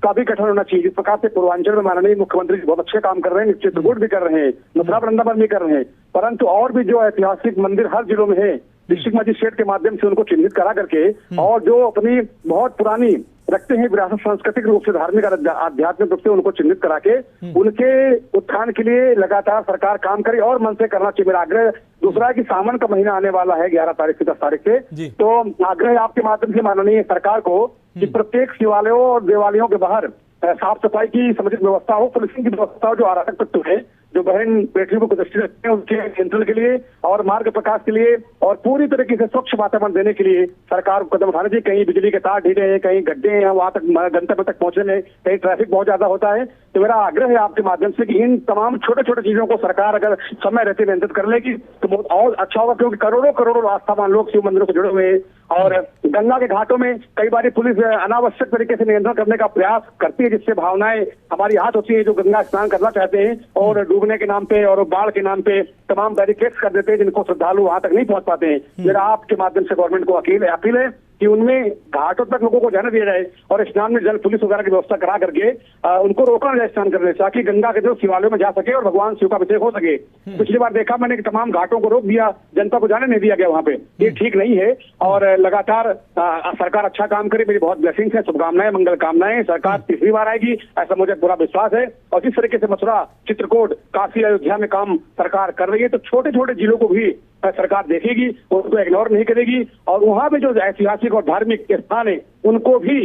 का भी गठन होना चाहिए। जिस प्रकार से पूर्वांचल में माननीय मुख्यमंत्री बहुत अच्छे काम कर रहे हैं, चित्रकूट भी कर रहे हैं, मथुरा वृंदावन भी कर रहे हैं, परंतु और भी जो ऐतिहासिक मंदिर हर जिलों में है, डिस्ट्रिक्ट मजिस्ट्रेट के माध्यम से उनको चिन्हित करा करके और जो अपनी बहुत पुरानी रखते हैं विरासत, सांस्कृतिक रूप से, धार्मिक आध्यात्मिक रूप से उनको चिन्हित करा के उनके उत्थान के लिए लगातार सरकार काम करे और मन से करना चाहिए। मेरा आग्रह दूसरा है कि सावन का महीना आने वाला है 11 तारीख से 10 तारीख से, तो आग्रह आपके माध्यम से माननीय सरकार को कि प्रत्येक शिवालयों और देवालयों के बाहर साफ सफाई की समुचित व्यवस्था हो, पुलिसिंग की व्यवस्था हो, जो अराजक तत्व है, जो बहन बेटियों को दृष्टि रखते हैं, उनके नियंत्रण के लिए और मार्ग प्रकाश के लिए और पूरी तरीके से स्वच्छ वातावरण देने के लिए सरकार को कदम उठाने चाहिए। कहीं बिजली के तार ढीले हैं, कहीं गड्ढे हैं, वहां तक गंतव्य तक पहुंचने में कहीं ट्रैफिक बहुत ज्यादा होता है। तो मेरा आग्रह है आपके माध्यम से कि इन तमाम छोटे छोटे चीजों को सरकार अगर समय रहते नियंत्रित कर लेगी तो बहुत और अच्छा होगा, क्योंकि करोड़ों करोड़ों आस्थावान लोग शिव मंदिरों से जुड़े हुए हैं और गंगा के घाटों में कई बार पुलिस अनावश्यक तरीके से नियंत्रण करने का प्रयास करती है, जिससे भावनाएं हमारी हाथ होती है जो गंगा स्नान करना चाहते हैं और डूबने के नाम पे और बाढ़ के नाम पे तमाम बैरिकेड्स कर देते हैं, जिनको श्रद्धालु वहां तक नहीं पहुंच पाते हैं। मेरा आपके माध्यम से गवर्नमेंट को अपील है कि उनमें घाटों तक लोगों को जाने दिया जाए और स्नान में जल पुलिस वगैरह की व्यवस्था करा करके उनको रोका जाए स्नान करने से, ताकि गंगा के जो शिवालयों में जा सके और भगवान शिव का अभिषेक हो सके। पिछली बार देखा मैंने कि तमाम घाटों को रोक दिया, जनता को जाने नहीं दिया गया वहां पे, ये ठीक नहीं है। और लगातार सरकार अच्छा काम करे, मेरी बहुत ब्लेसिंग्स है, शुभकामनाएं, मंगल कामनाएं। सरकार तीसरी बार आएगी ऐसा मुझे पूरा विश्वास है। और जिस तरीके से मथुरा, चित्रकूट, काशी, अयोध्या में काम सरकार कर रही है, तो छोटे छोटे जिलों को भी सरकार देखेगी, उनको इग्नोर नहीं करेगी और वहां पे जो ऐतिहासिक और धार्मिक स्थान है उनको भी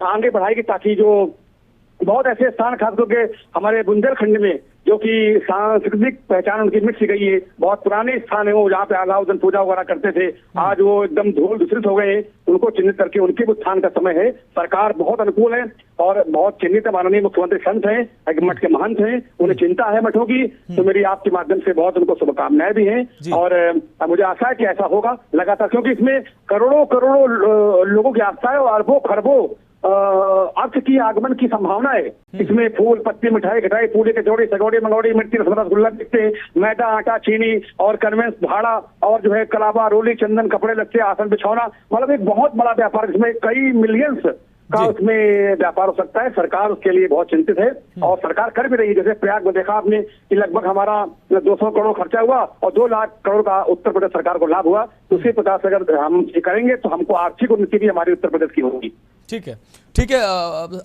आगे बढ़ाएगी, ताकि जो बहुत ऐसे स्थान खास करके हमारे बुंदेलखंड में जो कि सांस्कृतिक पहचान उनकी मिट सी गई है। बहुत पुराने स्थान है वो, जहाँ पे अलाउद्दीन पूजा वगैरह करते थे, आज वो एकदम धूल दूषित हो गए हैं। उनको चिन्हित करके उनके उत्थान का समय है। सरकार बहुत अनुकूल है और बहुत चिन्हित माननीय मुख्यमंत्री संत हैं, मठ के महंत हैं, उन्हें चिंता है मठों की, तो मेरी आपके माध्यम से बहुत उनको शुभकामनाएं भी हैं। और मुझे आशा है कि ऐसा होगा लगातार, क्योंकि इसमें करोड़ों करोड़ों लोगों की आस्था है और अरबों खरबों अर्थ की आगमन की संभावना है। इसमें फूल पत्ती मिठाई घटाई पूरे कचौड़ी सगौड़ी मंगौड़ी मिट्टी रसगुल्ला दिखते हैं, मैदा आटा चीनी और कन्वेंस भाड़ा और जो है कलावा रोली चंदन कपड़े लगते आसन बिछौना, मतलब एक बहुत बड़ा व्यापार जिसमें कई मिलियंस का उसमें व्यापार हो सकता है। सरकार उसके लिए बहुत चिंतित है और सरकार कर भी रही है। जैसे प्रयाग में देखा आपने कि लगभग हमारा 200 करोड़ खर्चा हुआ और 2 लाख करोड़ का उत्तर प्रदेश सरकार को लाभ हुआ। तो उसी प्रकार से अगर हम ये करेंगे तो हमको आर्थिक उन्नति भी हमारी उत्तर प्रदेश की होगी। ठीक है, ठीक है।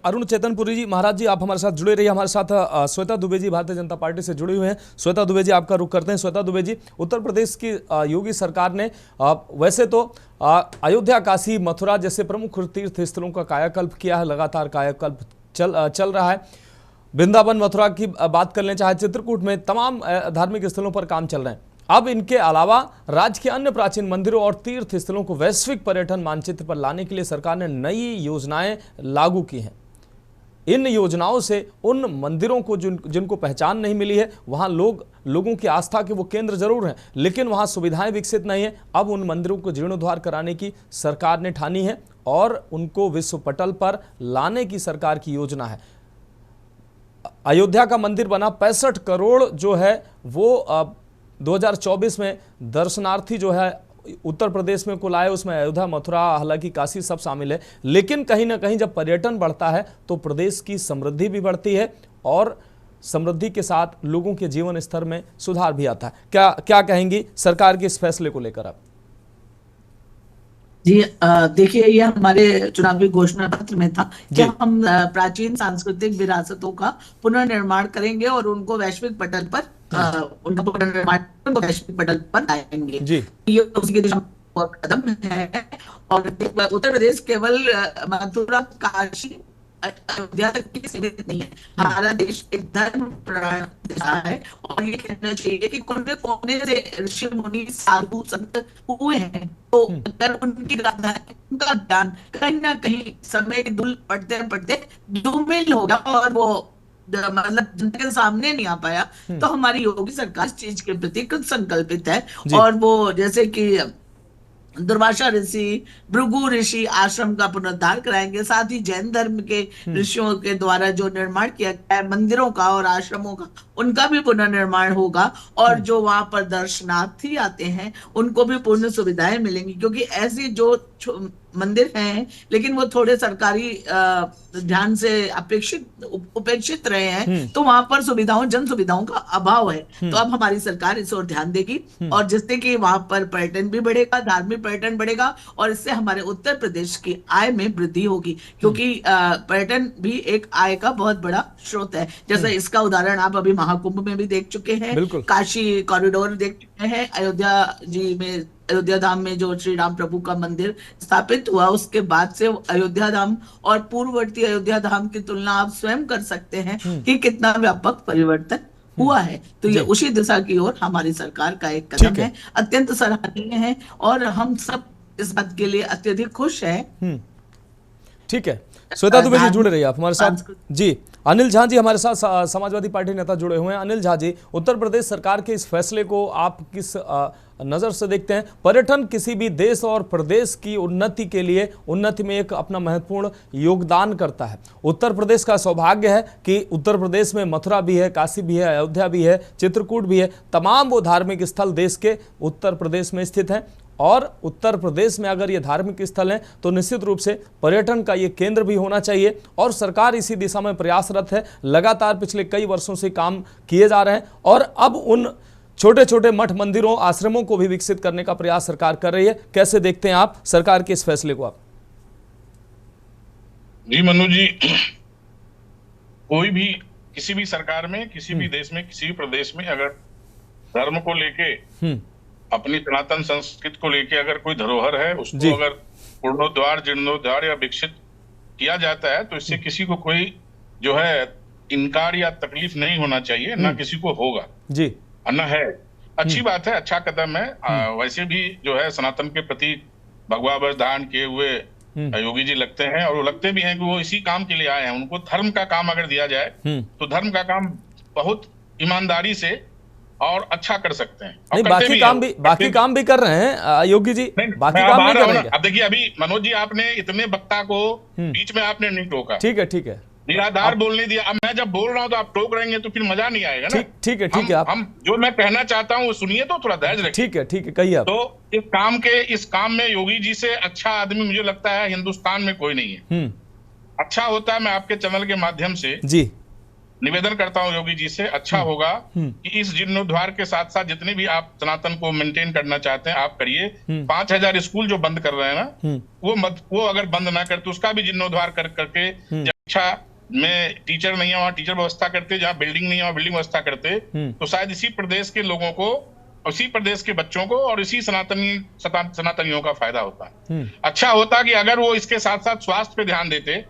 अरुण चेतनपुरी जी, महाराज जी, आप हमारे साथ जुड़े रहिए। हमारे साथ श्वेता दुबे जी भारतीय जनता पार्टी से जुड़े हुए हैं। श्वेता दुबे जी, आपका रुख करते हैं। श्वेता दुबे जी, उत्तर प्रदेश की योगी सरकार ने वैसे तो अयोध्या, काशी, मथुरा जैसे प्रमुख तीर्थ स्थलों का कायाकल्प किया है, लगातार कायाकल्प चल रहा है। वृंदावन, मथुरा की बात कर लें, चाहे चित्रकूट में, तमाम धार्मिक स्थलों पर काम चल रहे हैं। अब इनके अलावा राज्य के अन्य प्राचीन मंदिरों और तीर्थ स्थलों को वैश्विक पर्यटन मानचित्र पर लाने के लिए सरकार ने नई योजनाएं लागू की हैं। इन योजनाओं से उन मंदिरों को जिनको पहचान नहीं मिली है, वहां लोगों की आस्था के वो केंद्र जरूर हैं, लेकिन वहां सुविधाएं विकसित नहीं है। अब उन मंदिरों को जीर्णोद्धार कराने की सरकार ने ठानी है और उनको विश्व पटल पर लाने की सरकार की योजना है। अयोध्या का मंदिर बना 65 करोड़ जो है वो 2024 में दर्शनार्थी जो है उत्तर प्रदेश में कुल आए, उसमें अयोध्या, मथुरा, हालांकि काशी सब शामिल है। लेकिन कहीं ना कहीं जब पर्यटन बढ़ता है तो प्रदेश की समृद्धि भी बढ़ती है और समृद्धि के साथ लोगों के जीवन स्तर में सुधार भी आता है। क्या कहेंगी सरकार के इस फैसले को लेकर आप? जी, देखिए, ये हमारे चुनावी घोषणा पत्र में था कि हम प्राचीन सांस्कृतिक विरासतों का पुनर्निर्माण करेंगे और उनको वैश्विक पटल पर उनका पुनर्निर्माण वैश्विक पटल पर लाएंगे। ये उसकी दिशा में कदम है। और उत्तर प्रदेश केवल मथुरा, काशी, अयोध्या तक की सीमित नहीं है। हमारा देश एक धर्म प्रधान देश है और ये कहना चाहिए कि कोने कोने से ऋषि मुनि साधु संत हुए हैं, तो अगर उनकी गाथा, उनका ज्ञान कहीं ना कहीं समय की धूल पड़ते पड़ते धूमिल हो गया और वो मतलब जनता के सामने नहीं आ पाया, तो हमारी योगी सरकार इस चीज के प्रति कृत संकल्पित है। और वो जैसे कि दुर्वासा ऋषि, भृगु ऋषि आश्रम का पुनरुद्धार कराएंगे, साथ ही जैन धर्म के ऋषियों के द्वारा जो निर्माण किया गया है मंदिरों का और आश्रमों का, उनका भी पुनर्निर्माण होगा। और जो वहां पर दर्शनार्थी आते हैं उनको भी पूर्ण सुविधाएं मिलेंगी, क्योंकि ऐसी जो मंदिर हैं लेकिन वो थोड़े सरकारी ध्यान से उपेक्षित रहे हैं, तो वहां पर जन सुविधाओं का अभाव है। तो अब हमारी सरकार इस ओर ध्यान देगी और जिससे कि वहां पर पर्यटन भी बढ़ेगा, धार्मिक पर्यटन बढ़ेगा और इससे हमारे उत्तर प्रदेश की आय में वृद्धि होगी, क्योंकि पर्यटन भी एक आय का बहुत बड़ा स्रोत है। जैसे इसका उदाहरण आप अभी महाकुंभ में भी देख चुके हैं, काशी कॉरिडोर देख चुके हैं, अयोध्या धाम में जो श्री राम प्रभु का मंदिर स्थापित हुआ, उसके बाद से अयोध्या धाम और पूर्ववर्ती अयोध्या धाम की तुलना आप स्वयं कर सकते हैं कि कितना व्यापक परिवर्तन हुआ है। तो ये उसी दिशा की ओर हमारी सरकार का एक कदम है, अत्यंत सराहनीय है और हम सब इस बात के लिए अत्यधिक खुश हैं। ठीक है, श्वेता दुबे जी जुड़े रहिए आप हमारे साथ। जी, अनिल झा जी हमारे साथ समाजवादी पार्टी नेता जुड़े हुए हैं। अनिल झा जी, उत्तर प्रदेश सरकार के इस फैसले को आप किस नजर से देखते हैं? पर्यटन किसी भी देश और प्रदेश की उन्नति में एक अपना महत्वपूर्ण योगदान करता है। उत्तर प्रदेश का सौभाग्य है कि उत्तर प्रदेश में मथुरा भी है, काशी भी है, अयोध्या भी है, चित्रकूट भी है। तमाम वो धार्मिक स्थल देश के उत्तर प्रदेश में स्थित हैं और उत्तर प्रदेश में अगर ये धार्मिक स्थल हैं तो निश्चित रूप से पर्यटन का ये केंद्र भी होना चाहिए और सरकार इसी दिशा में प्रयासरत है। लगातार पिछले कई वर्षों से काम किए जा रहे हैं और अब उन छोटे छोटे मठ मंदिरों, आश्रमों को भी विकसित करने का प्रयास सरकार कर रही है। कैसे देखते हैं आप सरकार के इस फैसले को? आप जी मनु जी, कोई भी किसी भी सरकार में, किसी भी देश में, किसी भी प्रदेश में अगर धर्म को लेके, अपनी सनातन संस्कृति को लेके अगर कोई धरोहर है, उसको अगर पुनरुद्धार, जीर्णोद्धार या विकसित किया जाता है तो इससे किसी को कोई जो है इनकार या तकलीफ नहीं होना चाहिए, ना किसी को होगा जी, न है। अच्छी बात है, अच्छा कदम है। वैसे भी जो है सनातन के प्रति भगवा वस्त्र धारण किए हुए योगी जी लगते हैं, और वो लगते भी हैं कि वो इसी काम के लिए आए हैं। उनको धर्म का काम अगर दिया जाए तो धर्म का काम बहुत ईमानदारी से और अच्छा कर सकते हैं। नहीं, बाकी काम भी कर रहे हैं योगी जी, बाकी काम नहीं कर रहे हैं। अब देखिए, अभी मनोज जी आपने इतने वक्ता को बीच में आपने नहीं टोका, ठीक है, निराधार बोलने दिया। अब मैं जब बोल रहा हूं तो आप टोक रहेंगे तो फिर मजा नहीं आएगा ना। ठीक है, हम जो मैं कहना चाहता हूँ वो सुनिए, तो थोड़ा धैर्य रखिए। ठीक है, कहिए आप। तो इस काम में योगी जी से अच्छा आदमी मुझे लगता है हिंदुस्तान में कोई नहीं है। अच्छा होता है, मैं आपके चैनल के माध्यम से जी निवेदन करता हूं योगी जी से, अच्छा होगा कि इस जीर्णोद्धार के साथ साथ जितने भी आप सनातन को मेंटेन करना चाहते हैं आप करिए। 5000 स्कूल जो बंद कर रहे हैं ना, वो अगर बंद ना करते उसका भी जीर्णोद्धार करके, शिक्षा में टीचर नहीं है वहाँ टीचर व्यवस्था करते, जहाँ बिल्डिंग नहीं है वहाँ बिल्डिंग व्यवस्था करते, तो शायद इसी प्रदेश के लोगों को, उसी प्रदेश के बच्चों को और इसी सनातनियों का फायदा होता। अच्छा होता कि अगर वो इसके साथ साथ स्वास्थ्य पे ध्यान देते,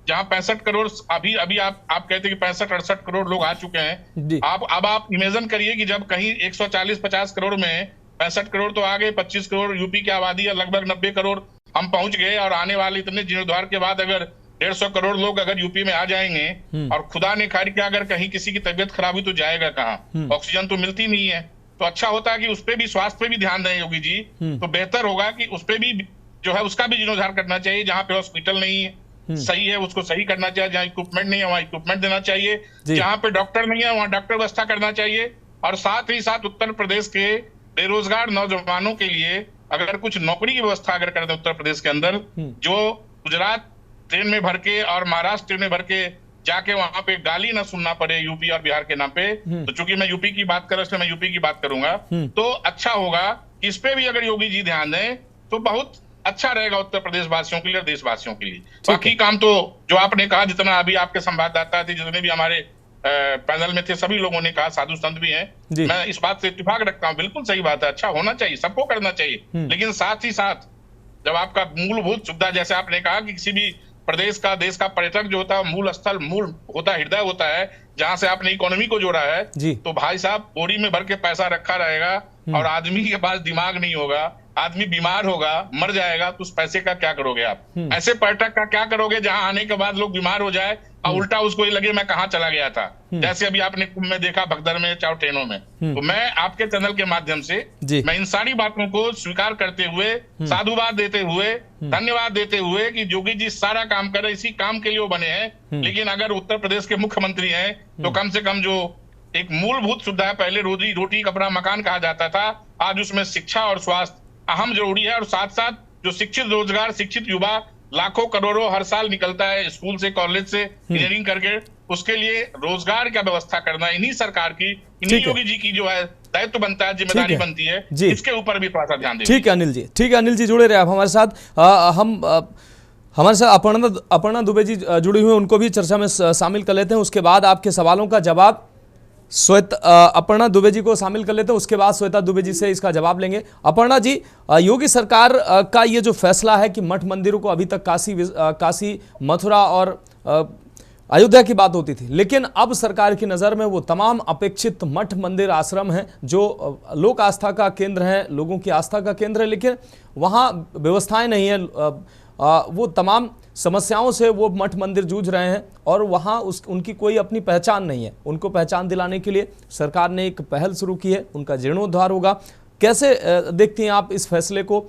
जहाँ 65 करोड़ अभी आप कहते कि 65-68 करोड़ लोग आ चुके हैं। अब आप इमेजिन करिए कि जब कहीं 140-50 करोड़ में 65 करोड़ तो आ गए, 25 करोड़ यूपी की आबादी है, लगभग 90 करोड़ हम पहुंच गए, और आने वाले इतने जीर्णोद्धार के बाद अगर 150 करोड़ लोग अगर यूपी में आ जाएंगे, और खुदा ने खाई कि अगर कहीं किसी की तबीयत खराब हुई तो जाएगा कहाँ, ऑक्सीजन तो मिलती नहीं है। तो अच्छा होता है कि उस पे भी, स्वास्थ्य पे भी ध्यान दें योगी जी, तो बेहतर होगा कि उस पे भी जो है उसका भी जीर्णोद्धार करना चाहिए। जहाँ पे हॉस्पिटल नहीं है सही है उसको सही करना चाहिए, जहाँ इक्विपमेंट नहीं है वहाँ इक्विपमेंट देना चाहिए, जहाँ पे डॉक्टर नहीं है वहाँ डॉक्टर व्यवस्था करना चाहिए। और साथ ही साथ उत्तर प्रदेश के बेरोजगार नौजवानों के लिए अगर कुछ नौकरी की व्यवस्था अगर कर दे उत्तर प्रदेश के अंदर, जो गुजरात ट्रेन में भर के और महाराष्ट्र ट्रेन में भर के जाके वहां पे गाली ना सुनना पड़े यूपी और बिहार के नाम पे, तो चूंकि मैं यूपी की बात कर रहा हूं इसलिए मैं यूपी की बात करूंगा, तो अच्छा होगा कि इस पे भी अगर योगी जी ध्यान दें तो बहुत अच्छा रहेगा उत्तर प्रदेश वासियों के लिए और देशवासियों के लिए। बाकी काम तो जो आपने कहा, जितना अभी आपके संवाददाता थे, जितने भी हमारे पैनल में थे, सभी लोगों ने कहा, साधु संत भी हैं, मैं इस बात से इत्तेफाक रखता हूँ, बिल्कुल सही बात है, अच्छा होना चाहिए, सबको करना चाहिए। लेकिन साथ ही साथ जब आपका मूलभूत सुविधा, जैसे आपने कहा कि किसी भी प्रदेश का, देश का पर्यटक जो होता है मूल स्थल, मूल होता है, हृदय होता है, जहां से आपने इकोनॉमी को जोड़ा है, तो भाई साहब बोरी में भर के पैसा रखा रहेगा और आदमी के पास दिमाग नहीं होगा, आदमी बीमार होगा, मर जाएगा, तो उस पैसे का क्या करोगे आप? ऐसे पर्यटक का क्या करोगे जहां आने के बाद लोग बीमार हो जाए और उल्टा उसको ये लगे मैं कहाँ चला गया था, जैसे अभी आपने कुंभ में देखा, भगदड़ में, चाहे ट्रेनों में। तो मैं आपके चैनल के माध्यम से मैं इन सारी बातों को स्वीकार करते हुए, साधुवाद देते हुए, धन्यवाद देते हुए कि योगी जी सारा काम कर रहे, इसी काम के लिए वो बने हैं। लेकिन अगर उत्तर प्रदेश के मुख्यमंत्री हैं तो कम से कम जो एक मूलभूत सुविधा है, पहले रोटी कपड़ा मकान कहा जाता था, आज उसमें शिक्षा और स्वास्थ्य अहम जरूरी है। और साथ साथ जो शिक्षित रोजगार, शिक्षित युवा लाखों करोड़ों हर साल निकलता है स्कूल से, कॉलेज से, इंजीनियरिंग करके, उसके लिए रोजगार का व्यवस्था करना इन्हीं सरकार की, इन्हीं योगी जी की जो है दायित्व बनता है, जिम्मेदारी बनती है, इसके ऊपर भी थोड़ा सा ध्यान दें। ठीक है अनिल जी, ठीक है अनिल जी, जुड़े रहे आप हमारे साथ। हमारे साथ अपर्णा दुबे जी जुड़ी हुई, उनको भी चर्चा में शामिल कर लेते हैं। उसके बाद आपके सवालों का जवाब अपर्णा दुबे जी को शामिल कर लेते हैं, उसके बाद श्वेता दुबे जी से इसका जवाब लेंगे। अपर्णा जी, योगी सरकार का ये जो फैसला है कि मठ मंदिरों को, अभी तक काशी, मथुरा और अयोध्या की बात होती थी, लेकिन अब सरकार की नज़र में वो तमाम अपेक्षित मठ मंदिर आश्रम हैं जो लोक आस्था का केंद्र हैं, लोगों की आस्था का केंद्र है, लेकिन वहाँ व्यवस्थाएं नहीं है, वो तमाम समस्याओं से वो मठ मंदिर जूझ रहे हैं और वहाँ उनकी कोई अपनी पहचान नहीं है। उनको पहचान दिलाने के लिए सरकार ने एक पहल शुरू की है, उनका जीर्णोद्धार होगा। कैसे देखती हैं आप इस फैसले को?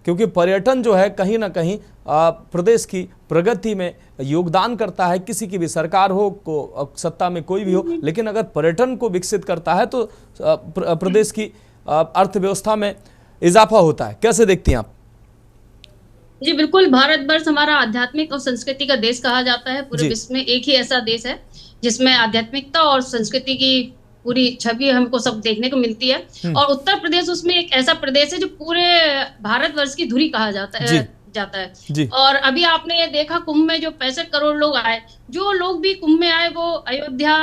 क्योंकि पर्यटन जो है कहीं ना कहीं प्रदेश की प्रगति में योगदान करता है, किसी की भी सरकार हो, सत्ता में कोई भी हो, लेकिन अगर पर्यटन को विकसित करता है तो प्रदेश की अर्थव्यवस्था में इजाफा होता है। कैसे देखती हैं आप? जी बिल्कुल, भारतवर्ष हमारा आध्यात्मिक और संस्कृति का देश कहा जाता है। पूरे विश्व में एक ही ऐसा देश है जिसमें आध्यात्मिकता और संस्कृति की पूरी छवि हमको सब देखने को मिलती है, और उत्तर प्रदेश उसमें एक ऐसा प्रदेश है जो पूरे भारतवर्ष की धुरी कहा जाता है। और अभी आपने ये देखा कुंभ में जो 65 करोड़ लोग आए, जो लोग भी कुंभ में आए वो अयोध्या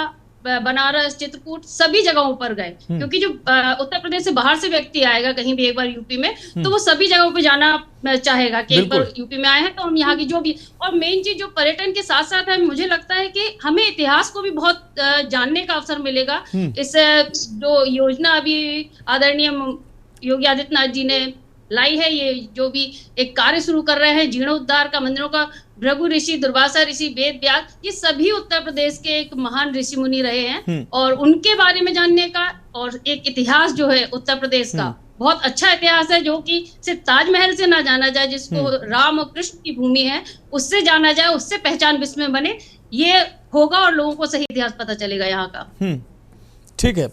बनारस, चित्रकूट, सभी जगहों पर गए, क्योंकि जो उत्तर प्रदेश से बाहर से व्यक्ति आएगा कहीं भी एक बार यूपी में, तो वो सभी जगहों पे जाना चाहेगा कि एक बार यूपी में आए हैं तो हम यहाँ की जो भी, और मेन चीज जो पर्यटन के साथ साथ है, मुझे लगता है कि हमें इतिहास को भी बहुत जानने का अवसर मिलेगा। इस जो योजना अभी आदरणीय योगी आदित्यनाथ जी ने लाई है, ये जो भी एक कार्य शुरू कर रहे हैं जीर्णोद्धार का, मंदिरों का, भृगु ऋषि, दुर्वासा ऋषि, वेद व्यास, ये सभी उत्तर प्रदेश के एक महान ऋषि मुनि रहे हैं, और उनके बारे में जानने का, और एक इतिहास जो है उत्तर प्रदेश का बहुत अच्छा इतिहास है, जो कि सिर्फ ताजमहल से ना जाना जाए, जिसको राम और कृष्ण की भूमि है, उससे जाना जाए, उससे पहचान विश्व में बने, ये होगा और लोगों को सही इतिहास पता चलेगा यहाँ का। ठीक है।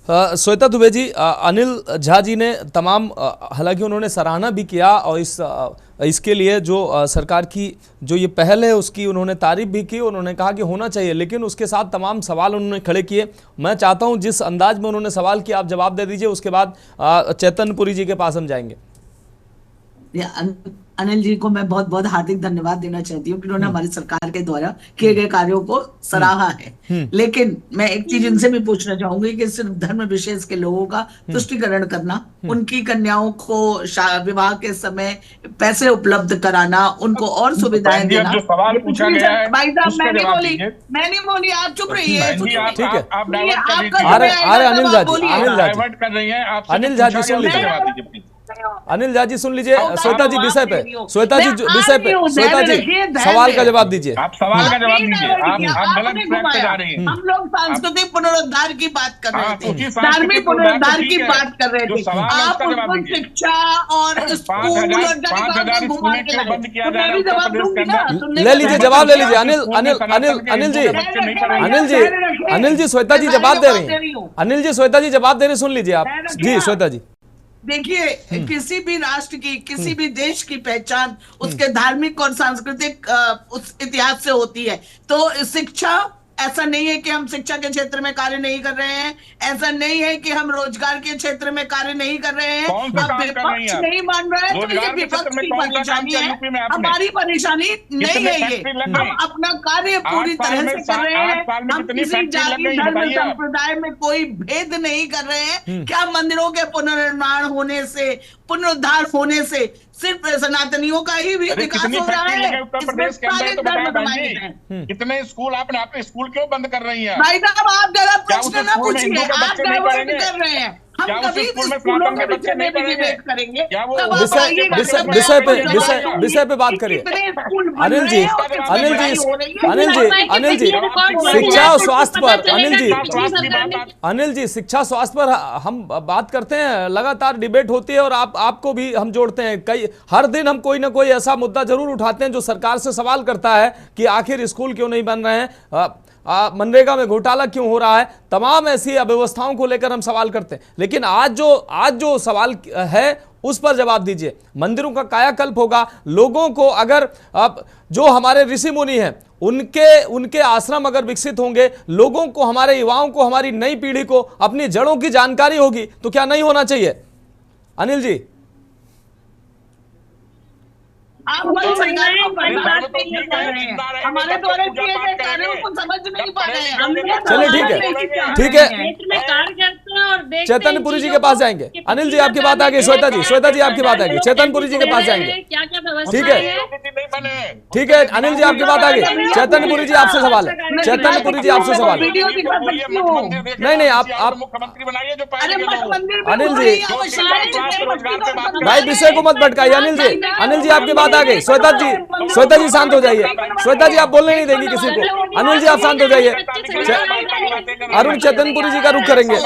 श्वेता दुबे जी, अनिल झा जी ने तमाम, हालांकि उन्होंने सराहना भी किया और इसके लिए जो सरकार की जो ये पहल है उसकी उन्होंने तारीफ भी की, उन्होंने कहा कि होना चाहिए, लेकिन उसके साथ तमाम सवाल उन्होंने खड़े किए। मैं चाहता हूं जिस अंदाज में उन्होंने सवाल किया आप जवाब दे दीजिए, उसके बाद चैतन्यपुरी जी के पास हम जाएंगे। अनिल जी को मैं बहुत बहुत हार्दिक धन्यवाद देना चाहती हूँ कि उन्होंने हमारी सरकार के द्वारा किए गए कार्यों को सराहा है। लेकिन मैं एक चीज इनसे भी पूछना चाहूंगी कि सिर्फ धर्म विशेष के लोगों का तुष्टिकरण करना, उनकी कन्याओं को विवाह के समय पैसे उपलब्ध कराना, उनको और सुविधाएं देना, जो सवाल पूछा गया है भाई साहब मैं नहीं बोली, आप चुप रहिए। ठीक है, अनिल झा जी सुन लीजिए, अनिल झा जी सुन लीजिए, श्वेता जी विषय पे, श्वेता जी सवाल का जवाब दीजिए। आप सवाल का जवाब दीजिए, आप गलत ट्रैक पे जा रही हैं। हम लोग सांस्कृतिक पुनरुद्धार की बात कर रहे थे, धार्मिक पुनरुद्धार की बात कर रहे थे, आप उसको शिक्षा और स्कूल बंद किया जा रहा है। ले लीजिए, जवाब ले लीजिए। अनिल जी श्वेता जी जवाब दे रही हैं, अनिल जी श्वेता जी जवाब दे रहे, सुन लीजिए आप जी। श्वेता जी देखिए, किसी भी राष्ट्र की, किसी भी देश की पहचान उसके धार्मिक और सांस्कृतिक उस इतिहास से होती है। तो शिक्षा, ऐसा नहीं है कि हम शिक्षा के क्षेत्र में कार्य नहीं कर रहे हैं, ऐसा नहीं है कि हम रोजगार के क्षेत्र में कार्य नहीं कर रहे हैं। अब विपक्ष नहीं मान रहा है तो ये विपक्ष की परेशानी है, हमारी परेशानी नहीं है। ये हम अपना कार्य पूरी तरह से कर रहे हैं, हम किसी जाति धर्म संप्रदाय में कोई भेद नहीं कर रहे हैं। क्या मंदिरों के पुनर्निर्माण होने से, पुनरुद्धार होने से सिर्फ सनातनियों का ही विकास हो रहा है? उत्तर प्रदेश के अंदर तो बताएं भाई, कितने स्कूल आपने आपके स्कूल क्यों बंद कर रही हैं? भाई साहब आप गलत प्रश्न ना पूछिए, आप डाइवर्ट कर रहे हैं। हम कभी स्कूलों के बच्चे नहीं डिबेट करेंगे, विषय पे बात करिए। अनिल जी शिक्षा और स्वास्थ्य पर, अनिल जी शिक्षा स्वास्थ्य पर हम बात करते हैं, लगातार डिबेट होती है और आपको भी हम जोड़ते हैं। हर दिन हम कोई ना कोई ऐसा मुद्दा जरूर उठाते हैं जो सरकार से सवाल करता है कि आखिर स्कूल क्यों नहीं बन रहे हैं, मनरेगा में घोटाला क्यों हो रहा है, तमाम ऐसी अव्यवस्थाओं को लेकर हम सवाल करते हैं। लेकिन आज जो सवाल है उस पर जवाब दीजिए। मंदिरों का कायाकल्प होगा, लोगों को अगर अब जो हमारे ऋषि मुनि हैं उनके आश्रम अगर विकसित होंगे, लोगों को, हमारे युवाओं को, हमारी नई पीढ़ी को अपनी जड़ों की जानकारी होगी, तो क्या नहीं होना चाहिए? अनिल जी आप सरकार को बर्बाद नहीं कर रहे हैं, हमारे द्वारा किए गए कार्यों को समझ नहीं पा रहे हैं। चलिए ठीक है, चैतन्यपुरी जी के पास जाएंगे। अनिल जी आपकी बात आ गई, श्वेता जी आपकी बात आ गई, चैतन्यपुरी जी के पास जाएंगे। ठीक है अनिल जी आपकी बात आ गई, चैतन्यपुरी जी आपसे सवाल है, चैतन्यपुरी जी आपसे सवाल है। नहीं आप मुख्यमंत्री बनाइए जो अनिल जी भाई विषय को मत भटकाइए। अनिल जी आपकी बात आ गई। श्वेता जी शांत हो जाइए, श्वेता जी आप बोलने नहीं देंगी किसी को। अनिल जी आप शांत हो जाइए। अरुण चैतन्यपुरी जी का रुख करेंगे।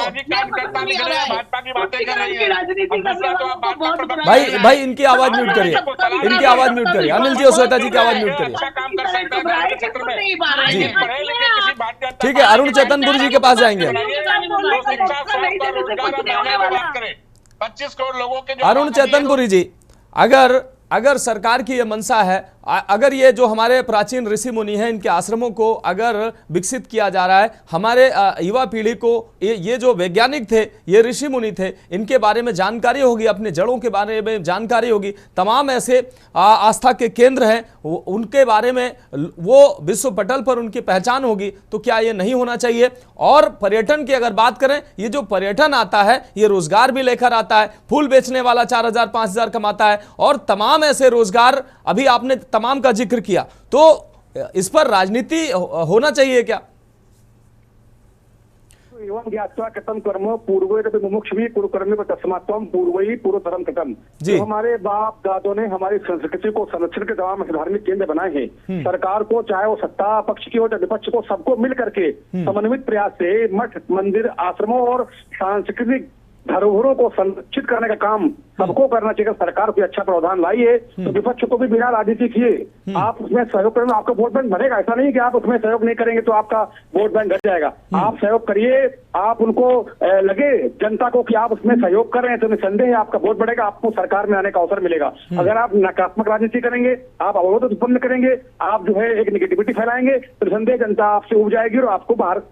भाई इनकी आवाज म्यूट करिए, इनकी आवाज म्यूट करिए। अनिल जी और श्वेता जी की आवाज म्यूट करिए। ठीक है, अरुण चैतन्यपुरी जी के पास जाएंगे। 25 करोड़ लोगों के, अरुण चैतन्यपुरी जी, अगर सरकार की यह मंशा है अगर ये जो हमारे प्राचीन ऋषि मुनि हैं इनके आश्रमों को अगर विकसित किया जा रहा है, हमारे युवा पीढ़ी को ये जो वैज्ञानिक थे, ये ऋषि मुनि थे, इनके बारे में जानकारी होगी, अपने जड़ों के बारे में जानकारी होगी, तमाम ऐसे आस्था के केंद्र हैं उनके बारे में वो विश्व पटल पर उनकी पहचान होगी, तो क्या ये नहीं होना चाहिए? और पर्यटन की अगर बात करें, ये जो पर्यटन आता है ये रोजगार भी लेकर आता है। फूल बेचने वाला 4,000 5,000 कमाता है और तमाम ऐसे रोजगार, अभी आपने तमाम का जिक्र किया, तो इस पर राजनीति होना चाहिए क्या? एवं ज्ञात्वा कथम कर्म पूर्वे मुमुक्षुभि कुरु कर्मे तस्मात्त्वं पूर्वैः पूर्वतरम कथम। जो हमारे बाप दादों ने हमारी संस्कृति को संरक्षण के तमाम धार्मिक केंद्र बनाए हैं, सरकार को चाहे वो सत्ता पक्ष की हो या विपक्ष को, सबको मिल करके समन्वित प्रयास से मठ मंदिर आश्रमों और सांस्कृतिक धरोहरों को संरक्षित करने का काम सबको करना चाहिए। सरकार कोई अच्छा प्रावधान लाई है तो विपक्ष को भी बिना राजनीति किए आप उसमें सहयोग करेंगे, आपका वोट बैंक बढ़ेगा। ऐसा नहीं कि आप उसमें सहयोग नहीं करेंगे तो आपका वोट बैंक घट जाएगा। आप सहयोग करिए, आप उनको लगे जनता को कि आप उसमें सहयोग कर रहे हैं तो निसंदेह है आपका वोट बढ़ेगा, आपको सरकार में आने का अवसर मिलेगा। अगर आप नकारात्मक राजनीति करेंगे, आप अवरोध उत्पन्न करेंगे, आप जो है एक निगेटिविटी फैलाएंगे तो निसंदेह जनता आपसे उब जाएगी और आपको बाहर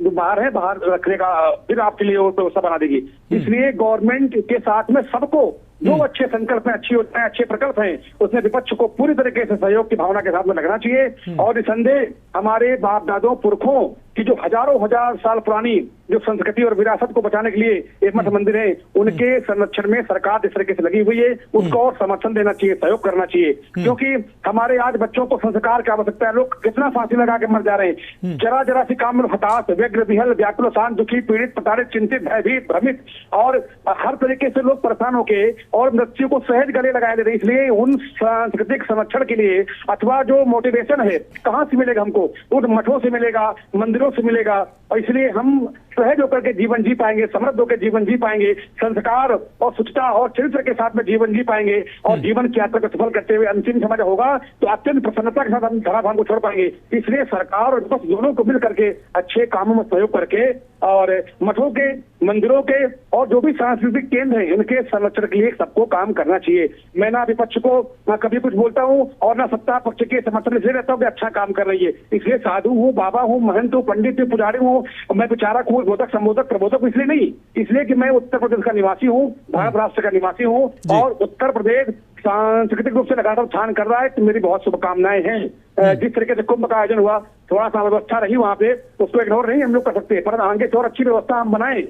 रखने का फिर आपके लिए व्यवस्था बना देगी। इसलिए गवर्नमेंट के साथ में सबको जो अच्छे संकल्प हैं, अच्छी योजनाएं, अच्छे प्रकल्प हैं, उसमें विपक्ष को पूरी तरीके से सहयोग की भावना के साथ में लगना चाहिए। और निसंदेह हमारे बाप दादों पुरखों की जो हजारों हजार साल पुरानी जो संस्कृति और विरासत को बचाने के लिए एक मठ मंदिर है, उनके संरक्षण में सरकार जिस तरीके से लगी हुई है उसको और समर्थन देना चाहिए, सहयोग करना चाहिए। क्योंकि हमारे आज बच्चों को संस्कार की आवश्यकता है। लोग कितना फांसी लगा के मर जा रहे हैं, जरा जरा सी काम में हताश, व्यग्र, विहल, व्याकुल, शांत, दुखी, पीड़ित, प्रताड़ित, चिंतित, भयभीत, भ्रमित और हर तरीके से लोग परेशान होके और मृत्यु को सहज गले लगाए दे रहे। इसलिए उन सांस्कृतिक संरक्षण के लिए अथवा जो मोटिवेशन है कहाँ से मिलेगा हमको? उन मठों से मिलेगा, मंदिरों से मिलेगा। और इसलिए हम सहज होकर के जीवन जी पाएंगे, समृद्ध होकर जीवन जी पाएंगे, संस्कार और स्वच्छता और चरित्र के साथ में जीवन जी पाएंगे और जीवन की यात्रा को सफल करते हुए अंतिम समय होगा तो अत्यंत प्रसन्नता के साथ हम धराधाम को छोड़ पाएंगे। इसलिए सरकार और विपक्ष दोनों को मिल करके अच्छे कामों में सहयोग करके और मठों के, मंदिरों के और जो भी सांस्कृतिक केंद्र हैं इनके संरक्षण के लिए सबको काम करना चाहिए। मैं ना विपक्ष को ना कभी कुछ बोलता हूँ और ना सत्ता पक्ष के समर्थन इसलिए रहता हूँ कि अच्छा काम कर रही है। इसलिए साधु हूँ, बाबा हूँ, महंत हूँ, पंडित हूँ, पुजारी हूँ, मैं विचारक हूँ, बोधक, संबोधक, प्रबोधक इसलिए नहीं, इसलिए कि मैं उत्तर प्रदेश का निवासी हूँ, भारत राष्ट्र का निवासी हूँ और उत्तर प्रदेश सांस्कृतिक रूप से लगातार उत्थान कर रहा है। तो मेरी बहुत शुभकामनाएं हैं। जिस तरीके से कुंभ का आयोजन हुआ, थोड़ा सा व्यवस्था रही वहाँ पे, उसको इग्नोर नहीं हम लोग कर सकते, पर आगे और अच्छी व्यवस्था हम बनाए,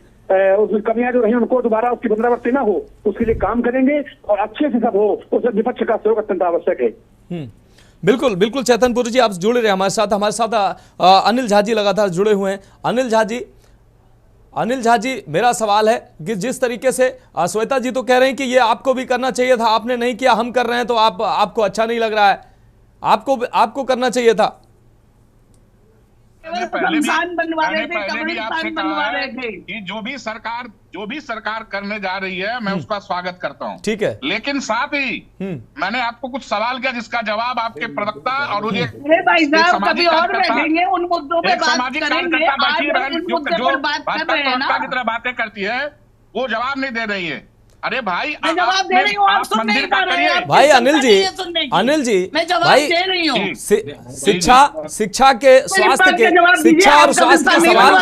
उसमें कमियां जो रही उनको दोबारा उसकी पुनरावृत्ति ना हो उसके लिए काम करेंगे और अच्छे से सब हो। उसमें विपक्ष का सहयोग अत्यंत आवश्यक है। बिल्कुल बिल्कुल चैतनपुरी जी, आप जुड़े रहे हमारे साथ अनिल झा जी लगातार जुड़े हुए हैं। अनिल झा जी, मेरा सवाल है कि जिस तरीके से श्वेता जी तो कह रहे हैं कि ये आपको भी करना चाहिए था, आपने नहीं किया, हम कर रहे हैं तो आपको अच्छा नहीं लग रहा है, आपको करना चाहिए था। बनवा रहे थे कि जो भी सरकार करने जा रही है मैं उसका स्वागत करता हूं, ठीक है, लेकिन साथ ही मैंने आपको कुछ सवाल किया जिसका जवाब आपके प्रवक्ता और भाई साहब कभी और बैठेंगे, उन मुद्दों पे बात करेंगे। जो भाजपा की तरह बातें करती है वो जवाब नहीं दे रही है। अरे भाई जवाब दे रही हूँ, आप सुन नहीं पा रहे हैं भाई। अनिल जी मैं जवाब दे रही हूँ। शिक्षा के स्वास्थ्य के शिक्षा और स्वास्थ्य के सवाल,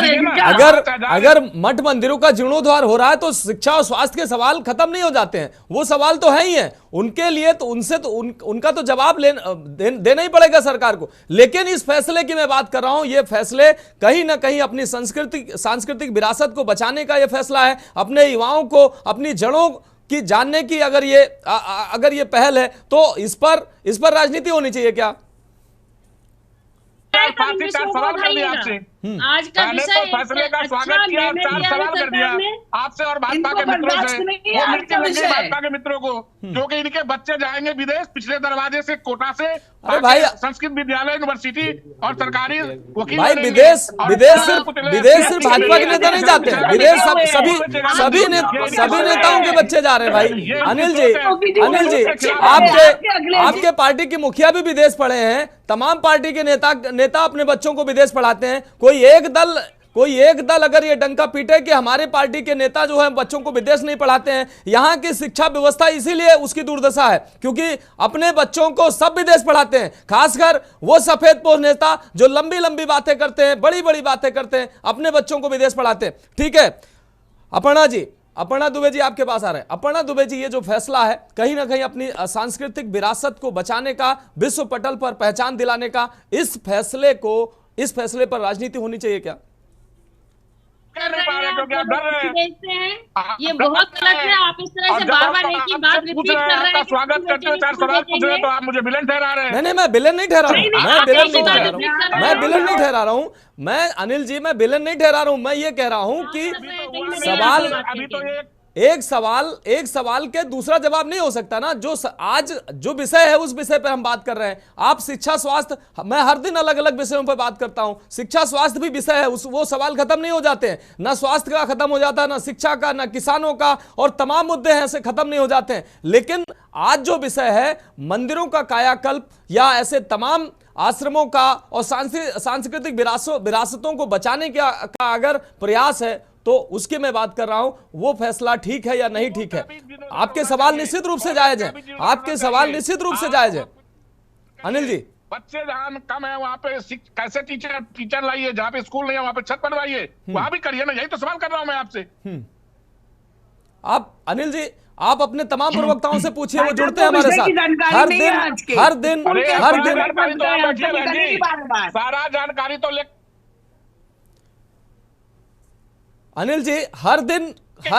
अगर मठ मंदिरों का जीर्णोद्धार हो रहा है तो शिक्षा और स्वास्थ्य के सवाल खत्म नहीं हो जाते हैं, वो सवाल तो है ही है उनके लिए, तो उनसे तो उनका तो जवाब देना ही पड़ेगा सरकार को। लेकिन इस फैसले की मैं बात कर रहा हूं, ये फैसले कहीं ना कहीं अपनी सांस्कृतिक विरासत को बचाने का ये फैसला है, अपने युवाओं को अपनी जड़ों की जानने की अगर ये पहल है तो इस पर राजनीति होनी चाहिए क्या? सवाल कर दिया आपसे, आज का विषय फैसले का स्वागत किया, 4 सवाल कर दिया आपसे और भाजपा के मित्रों से, वो मिलकर लगे भाजपा के मित्रों को, क्योंकि इनके बच्चे जाएंगे विदेश पिछले दरवाजे से, कोटा से, भाई संस्कृत विद्यालय, यूनिवर्सिटी और सरकारी वकील। भाई विदेश सिर्फ भाजपा के नेता नहीं जाते हैं, विदेश सभी नेताओं के बच्चे जा रहे हैं भाई। अनिल जी आपके पार्टी की मुखिया भी विदेश पढ़े हैं, तमाम पार्टी के नेता अपने बच्चों को विदेश पढ़ाते हैं। कोई कोई एक दल अगर ये डंका पीटे कि हमारे पार्टी के नेता जो है बच्चों को विदेश नहीं पढ़ाते हैं, यहाँ की शिक्षा व्यवस्था इसीलिए उसकी दुर्दशा है क्योंकि अपने बच्चों को सब विदेश पढ़ाते हैं, खासकर वो सफेदपोश नेता जो लंबी लंबी बातें करते हैं, बड़ी बड़ी बातें करते हैं, अपने बच्चों को विदेश पढ़ाते हैं। ठीक है अपर्णा जी, अपर्णा दुबे जी आपके पास आ रहे हैं। अपर्णा दुबे जी, ये जो फैसला है कहीं ना कहीं अपनी सांस्कृतिक विरासत को बचाने का, विश्व पटल पर पहचान दिलाने का, इस फैसले पर राजनीति होनी चाहिए क्या? देखते हैं ये बहुत गलत है। आप इस तरह से बार बार एक ही बात रिपीट कर रहे हैं। स्वागत करते हुए 4 सवाल पूछ रहे हैं तो आप मुझे विलेन ठहरा रहे हैं। नहीं, मैं विलेन नहीं ठहरा रहा हूँ, मैं विलेन नहीं ठहरा रहा हूँ, मैं विलेन नहीं ठहरा रहा हूँ, मैं अनिल जी मैं विलेन नहीं ठहरा रहा हूँ। मैं ये कह रहा हूँ कि सवाल अभी तो एक सवाल के दूसरा जवाब नहीं हो सकता ना। आज जो विषय है उस विषय पर हम बात कर रहे हैं। आप शिक्षा स्वास्थ्य, मैं हर दिन अलग अलग विषयों पर बात करता हूं, शिक्षा स्वास्थ्य भी विषय है, वो सवाल खत्म नहीं हो जाते हैं। ना स्वास्थ्य का खत्म हो जाता है, ना शिक्षा का, ना किसानों का, और तमाम मुद्दे हैं ऐसे खत्म नहीं हो जाते हैं। लेकिन आज जो विषय है मंदिरों का कायाकल्प या ऐसे तमाम आश्रमों का और सांस्कृतिक विरासतों को बचाने का अगर प्रयास है तो उसकी मैं बात कर रहा हूं। वो फैसला ठीक है या नहीं ठीक है? आपके सवाल निश्चित रूप से जायज है, आपके सवाल निश्चित रूप से जायज है। अनिल जी, बच्चे जहां कम है वहां पे कैसे टीचर लाइए, जहां पे स्कूल नहीं है वहां पे छत बनवाइए, वहां भी करिए ना। यही तो सवाल कर रहा हूं मैं आपसे। आप अनिल जी, आप अपने तमाम प्रवक्ताओं से पूछिए, वो जुड़ते हैं हमारे साथ हर दिन। सारा जानकारी तो ले अनिल जी, हर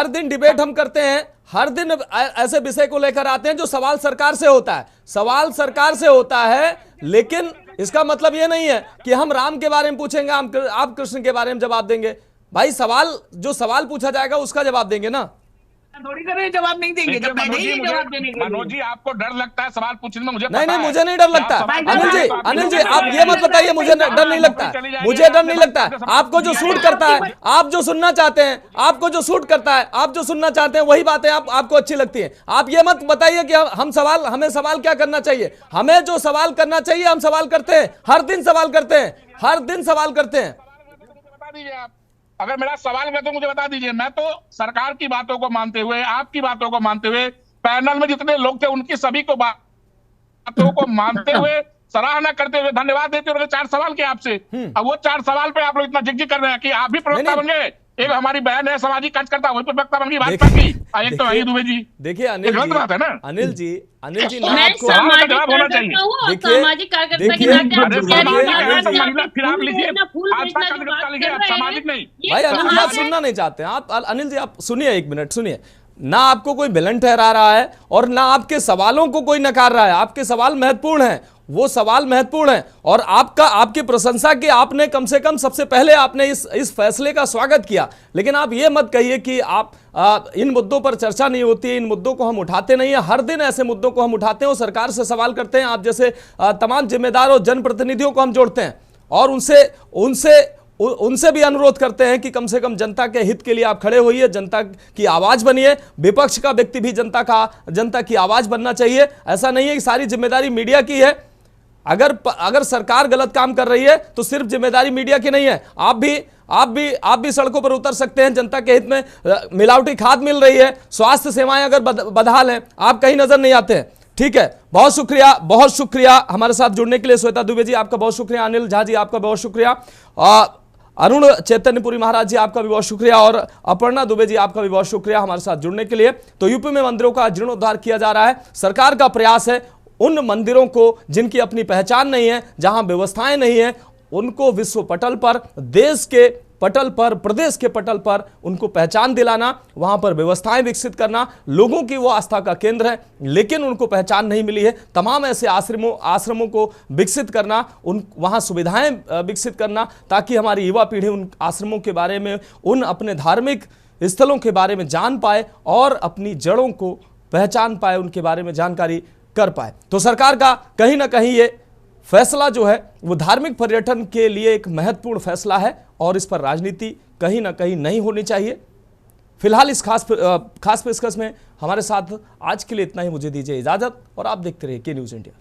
दिन डिबेट हम करते हैं, हर दिन ऐसे विषय को लेकर आते हैं जो सवाल सरकार से होता है, सवाल सरकार से होता है। लेकिन इसका मतलब यह नहीं है कि हम राम के बारे में पूछेंगे, आप कृष्ण के बारे में जवाब देंगे। भाई जो सवाल पूछा जाएगा उसका जवाब देंगे ना। थोड़ी कर रहे जवाब नहीं देंगे जब मैंने ही जवाब देने के लिए। मनोज जी, आपको डर लगता है सवाल पूछने में? मुझे नहीं, मुझे नहीं डर लगता। अनिल जी आप ये मत बताइए मुझे डर नहीं लगता, मुझे डर नहीं लगता। आपको जो सूट करता है, आप जो सुनना चाहते हैं, आपको जो सूट करता है, आप जो सुनना चाहते हैं वही बातें आपको अच्छी लगती है। आप ये मत बताइए कि हमें सवाल क्या करना चाहिए। हमें जो सवाल करना चाहिए हम सवाल करते हैं, हर दिन सवाल करते हैं, हर दिन सवाल करते हैं। बता दीजिए आप, अगर मेरा सवाल है तो मुझे बता दीजिए। मैं तो सरकार की बातों को मानते हुए, आपकी बातों को मानते हुए, पैनल में जितने लोग थे उनकी सभी को बातों को मानते हुए, सराहना करते हुए, धन्यवाद देते हुए 4 सवाल किए आपसे। अब वो 4 सवाल पे आप लोग इतना जिग कर रहे हैं कि आप भी प्रवक्ता बन गए। एक हमारी बहन है सामाजिक कार्यकर्ता, वही प्रवक्ता बन गई भाजपा की। एक तो वही दुबे जी। देखिए अनिल जी, बात है ना अनिल जी ना मैं आपको सामाजिक कार्यकर्ता हूं और सामाजिक कार्यकर्ता के नाते फिर आप लीजिए, आप सामाजिक नहीं। भाई अनिल जी आप सुनना नहीं चाहते हैं। आप अनिल जी आप सुनिए, 1 मिनट सुनिए। ना आपको कोई विलन ठहरा रहा है और ना आपके सवालों को कोई नकार रहा है। आपके सवाल महत्वपूर्ण हैं, वो सवाल महत्वपूर्ण है और आपकी प्रशंसा की, आपने कम से कम सबसे पहले आपने इस फैसले का स्वागत किया। लेकिन आप ये मत कहिए कि इन मुद्दों पर चर्चा नहीं होती है, इन मुद्दों को हम उठाते नहीं है। हर दिन ऐसे मुद्दों को हम उठाते हैं और सरकार से सवाल करते हैं। आप जैसे तमाम जिम्मेदार और जनप्रतिनिधियों को हम जोड़ते हैं और उनसे भी अनुरोध करते हैं कि कम से कम जनता के हित के लिए आप खड़े होइए, जनता की आवाज बनिए। विपक्ष का व्यक्ति भी जनता की आवाज बनना चाहिए। ऐसा नहीं है कि सारी जिम्मेदारी मीडिया की है। अगर सरकार गलत काम कर रही है तो सिर्फ जिम्मेदारी मीडिया की नहीं है। आप भी सड़कों पर उतर सकते हैं। जनता के हित में मिलावटी खाद मिल रही है, स्वास्थ्य सेवाएं अगर बदहाल हैं, आप कहीं नजर नहीं आते हैं। ठीक है, बहुत शुक्रिया हमारे साथ जुड़ने के लिए। श्वेता दुबे जी आपका बहुत शुक्रिया, अनिल झा जी आपका बहुत शुक्रिया, अरुण चैतन्यपुरी महाराज जी आपका भी बहुत शुक्रिया और अपर्णा दुबे जी आपका भी बहुत शुक्रिया हमारे साथ जुड़ने के लिए। तो यूपी में मंदिरों का जीर्णोद्धार किया जा रहा है। सरकार का प्रयास है उन मंदिरों को जिनकी अपनी पहचान नहीं है, जहां व्यवस्थाएं नहीं है, उनको विश्व पटल पर, देश के पटल पर, प्रदेश के पटल पर उनको पहचान दिलाना, वहां पर व्यवस्थाएं विकसित करना। लोगों की वो आस्था का केंद्र है लेकिन उनको पहचान नहीं मिली है। तमाम ऐसे आश्रमों को विकसित करना, वहां सुविधाएं विकसित करना ताकि हमारी युवा पीढ़ी उन आश्रमों के बारे में, उन अपने धार्मिक स्थलों के बारे में जान पाए और अपनी जड़ों को पहचान पाए, उनके बारे में जानकारी कर पाए। तो सरकार का कहीं ना कहीं ये फैसला जो है वो धार्मिक पर्यटन के लिए एक महत्वपूर्ण फैसला है और इस पर राजनीति कहीं ना कहीं नहीं होनी चाहिए। फिलहाल इस खास पेशकश में हमारे साथ आज के लिए इतना ही। मुझे दीजिए इजाजत और आप देखते रहिए के न्यूज़ इंडिया।